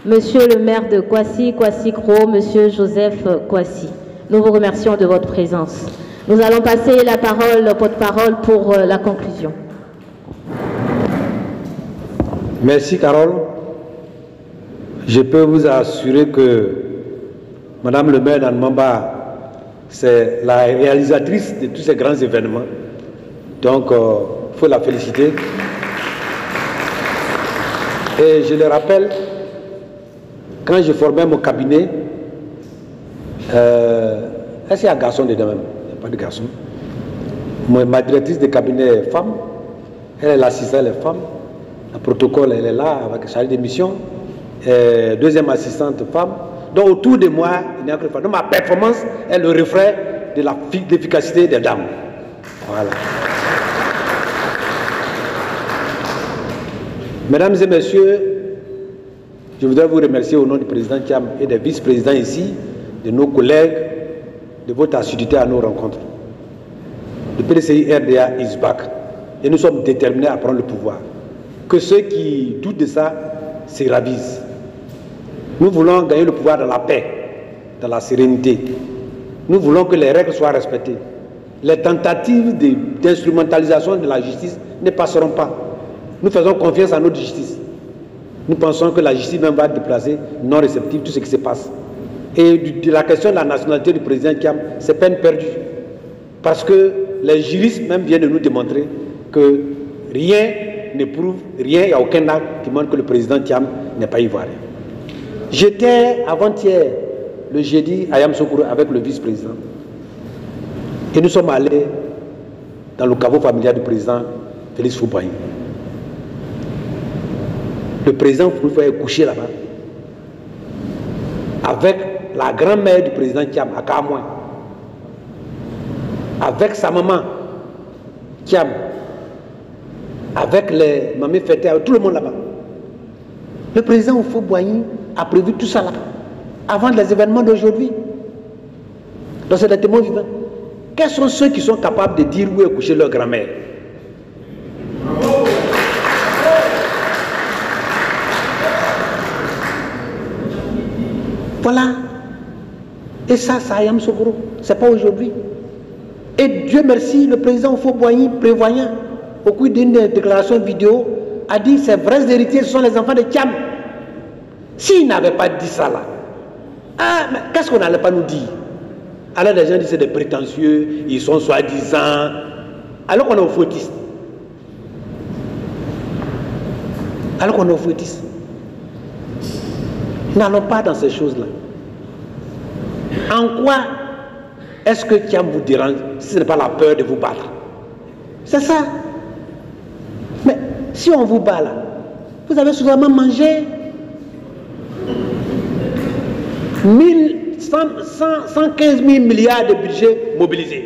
Monsieur le maire de Kwasi Kro, Monsieur Joseph Kwasi. Nous vous remercions de votre présence. Nous allons passer la parole au porte-parole pour la conclusion. Merci Carole. Je peux vous assurer que Madame le maire d'Anoumamba, c'est la réalisatrice de tous ces grands événements. Donc, il faut la féliciter. Et je le rappelle, quand je formais mon cabinet, est-ce qu'il y a un garçon dedans même? Il n'y a pas de garçon. Ma directrice de cabinet est femme, elle est l'assistante, elle est femme. Le protocole, elle est là avec chargée de mission. Deuxième assistante femme. Donc autour de moi, il n'y a que les femmes. Donc ma performance est le reflet de l'efficacité des dames. Voilà. Mesdames et messieurs, je voudrais vous remercier au nom du président Thiam et des vice-présidents ici, de nos collègues, de votre assiduité à nos rencontres. Le PDCI RDA is back. Et nous sommes déterminés à prendre le pouvoir. Que ceux qui doutent de ça se ravisent. Nous voulons gagner le pouvoir dans la paix, dans la sérénité. Nous voulons que les règles soient respectées. Les tentatives d'instrumentalisation de la justice ne passeront pas. Nous faisons confiance à notre justice. Nous pensons que la justice même va déplacer non réceptive tout ce qui se passe. Et de la question de la nationalité du président Thiam, c'est peine perdue. Parce que les juristes même viennent de nous démontrer que rien ne prouve, rien, il n'y a aucun acte qui montre que le président Thiam n'est pas ivoirien. J'étais avant-hier, le jeudi, à Yamoussoukro avec le vice-président. Et nous sommes allés dans le caveau familial du président Félix Houphouët-Boigny. Le président Houphouët-Boigny est couché là-bas avec la grand-mère du président Thiam, à Kamoin, avec sa maman Thiam, avec les mamies fêtées, tout le monde là-bas. Le président Houphouët-Boigny a prévu tout ça là, avant les événements d'aujourd'hui. Donc c'est des témoins vivants. Quels sont ceux qui sont capables de dire où est couchée leur grand-mère? Voilà. Et ça a Yamoussoukro. Ce n'est pas aujourd'hui. Et Dieu merci, le président Houphouët-Boigny, prévoyant, au cours d'une déclaration vidéo, a dit que ses vrais héritiers, ce sont les enfants de Thiam. S'il n'avait pas dit ça là, mais qu'est-ce qu'on n'allait pas nous dire? Alors les gens disent que c'est des prétentieux, ils sont soi-disant, alors qu'on est aux fautistes. Alors qu'on est aux fautistes. N'allons pas dans ces choses-là. En quoi est-ce que Thiam vous dérange si ce n'est pas la peur de vous battre? C'est ça. Mais si on vous bat là, vous avez suffisamment mangé 115 000 milliards de budget mobilisé,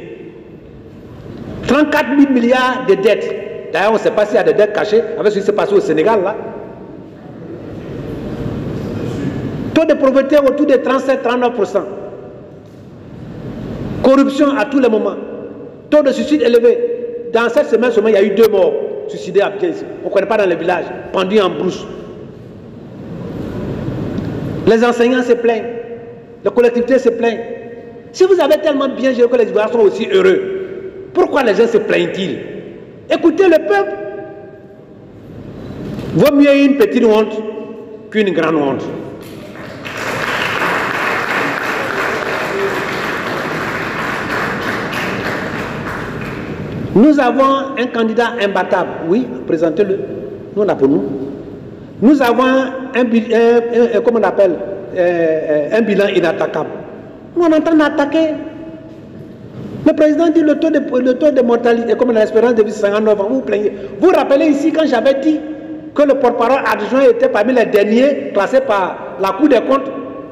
34 000 milliards de dettes. D'ailleurs, on ne sait pas s'il y a des dettes cachées avec ce qui s'est passé au Sénégal là. Taux de pauvreté autour de 37-39%. Corruption à tous les moments. Taux de suicide élevé. Dans cette semaine seulement, il y a eu 2 morts suicidés à Abidjan. On ne connaît pas dans les villages, pendus en brousse. Les enseignants se plaignent. Les collectivités se plaignent. Si vous avez tellement bien géré que les Ivoiriens sont aussi heureux, pourquoi les gens se plaignent-ils? Écoutez le peuple. Vaut mieux une petite honte qu'une grande honte. Nous avons un candidat imbattable. Oui, présentez-le. Nous, on a pour nous. Nous avons comment on appelle, un bilan inattaquable. Nous, on est en train d'attaquer. Le président dit le taux de mortalité, comme l'espérance de vie, 59 ans. Vous vous plaignez. Vous vous rappelez ici quand j'avais dit que le porte-parole adjoint était parmi les derniers classés par la Cour des comptes.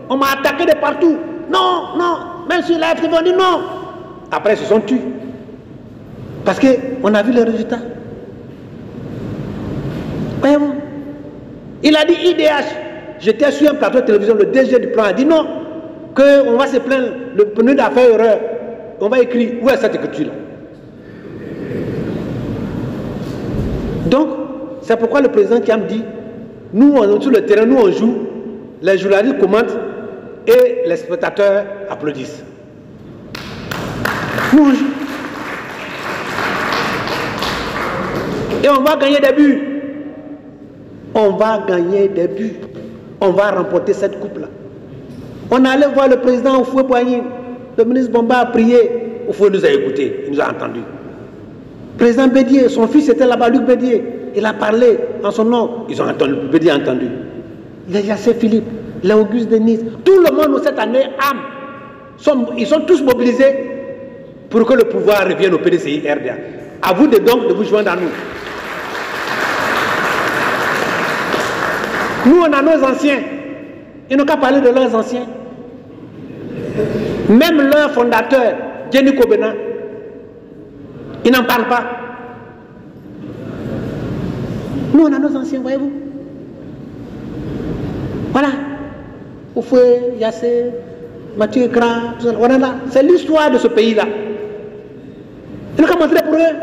On m'a attaqué de partout. Non, non. Même sur la FTV, on dit non. Après, ils se sont tués. Parce qu'on a vu les résultats. Voyez-vous? Il a dit IDH. J'étais sur un plateau de télévision, le DG du plan a dit non, qu'on va se plaindre, le pneu d'affaires erreur. On va écrire, où est cette écriture-là? Donc, c'est pourquoi le président Thiam dit, nous, on est sur le terrain, nous, on joue, les journalistes commentent et les spectateurs applaudissent. Nous, on joue. Et on va gagner des buts. On va gagner des buts. On va remporter cette coupe-là. On allait voir le président Houphouët-Boigny. Le ministre Bomba a prié. Houphouët nous a écoutés. Il nous a entendus. Le président Bédié, son fils était là-bas, Luc Bédié. Il a parlé en son nom. Ils ont entendu. Bédié a entendu. Il y a Yassé Philippe, l'Auguste Denis. Tout le monde cette année ils sont tous mobilisés pour que le pouvoir revienne au PDCI RDA. À vous donc de vous joindre à nous. Nous, on a nos anciens. Ils n'ont qu'à parler de leurs anciens. Même leur fondateur, Jenny Kobena, ils n'en parlent pas. Nous, on a nos anciens, voyez-vous. Voilà. Oufoué, Yassé, Mathieu Ekra, tout ça. Voilà là. C'est l'histoire de ce pays-là. Ils n'ont qu'à montrer pour eux.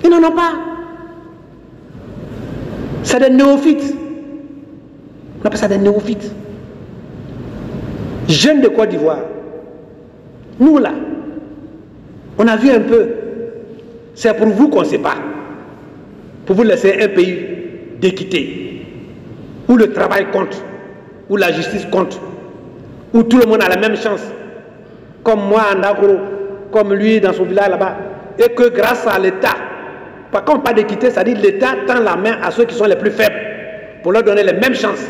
Ils n'en ont pas. C'est des néophytes. On appelle ça des néophytes. Jeunes de Côte d'Ivoire. Nous là, on a vu un peu. C'est pour vous qu'on ne sait pas. Pour vous laisser un pays d'équité. où le travail compte, où la justice compte, où tout le monde a la même chance, comme moi en Agro, comme lui dans son village là-bas, et que grâce à l'État, quand on parle d'équité, c'est-à-dire l'État tend la main à ceux qui sont les plus faibles, pour leur donner les mêmes chances,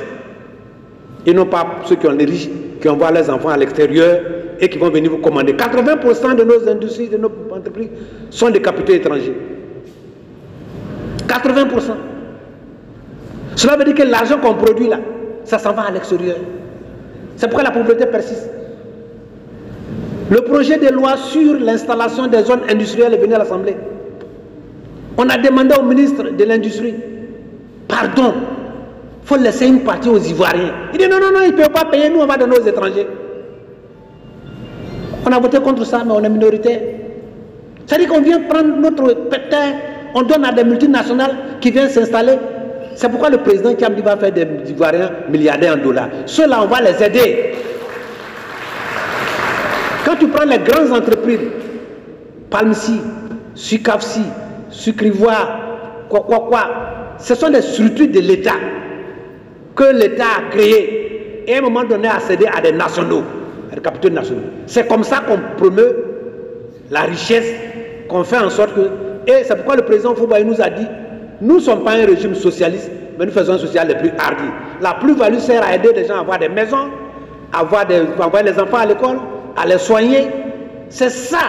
et non pas ceux qui ont les riches, qui envoient leurs enfants à l'extérieur et qui vont venir vous commander. 80% de nos industries, de nos entreprises sont des capitaux étrangers. 80%. Cela veut dire que l'argent qu'on produit là, ça s'en va à l'extérieur. C'est pourquoi la pauvreté persiste. Le projet de loi sur l'installation des zones industrielles est venu à l'Assemblée. On a demandé au ministre de l'Industrie, pardon, il faut laisser une partie aux Ivoiriens. Il dit non, non, non, ils ne peuvent pas payer, nous on va donner aux étrangers. On a voté contre ça, mais on est minoritaire. C'est-à-dire qu'on vient prendre notre terre, on donne à des multinationales qui viennent s'installer. C'est pourquoi le président Kiamdi va faire des Ivoiriens milliardaires en dollars. Ceux-là, on va les aider. Quand tu prends les grandes entreprises, Palmsi, Sucafsi, Sucrivoire, ce sont des structures de l'État que l'État a créées et à un moment donné a cédé à des nationaux, à des capitaux nationaux. C'est comme ça qu'on promeut la richesse, qu'on fait en sorte que... Et c'est pourquoi le président Foubaï nous a dit, nous ne sommes pas un régime socialiste, mais nous faisons un social le plus hardi. La plus-value sert à aider les gens à avoir des maisons, à envoyer les enfants à l'école, à les soigner. C'est ça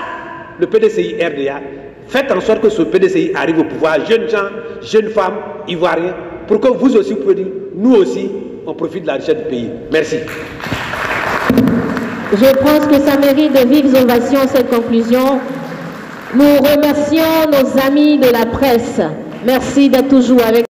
le PDCI RDA. Faites en sorte que ce PDCI arrive au pouvoir, jeunes gens, jeunes femmes, ivoiriens, pour que vous aussi, vous pouvez dire, nous aussi, on profite de la richesse du pays. Merci. Je pense que ça mérite de vives ovations, cette conclusion. Nous remercions nos amis de la presse. Merci d'être toujours avec nous.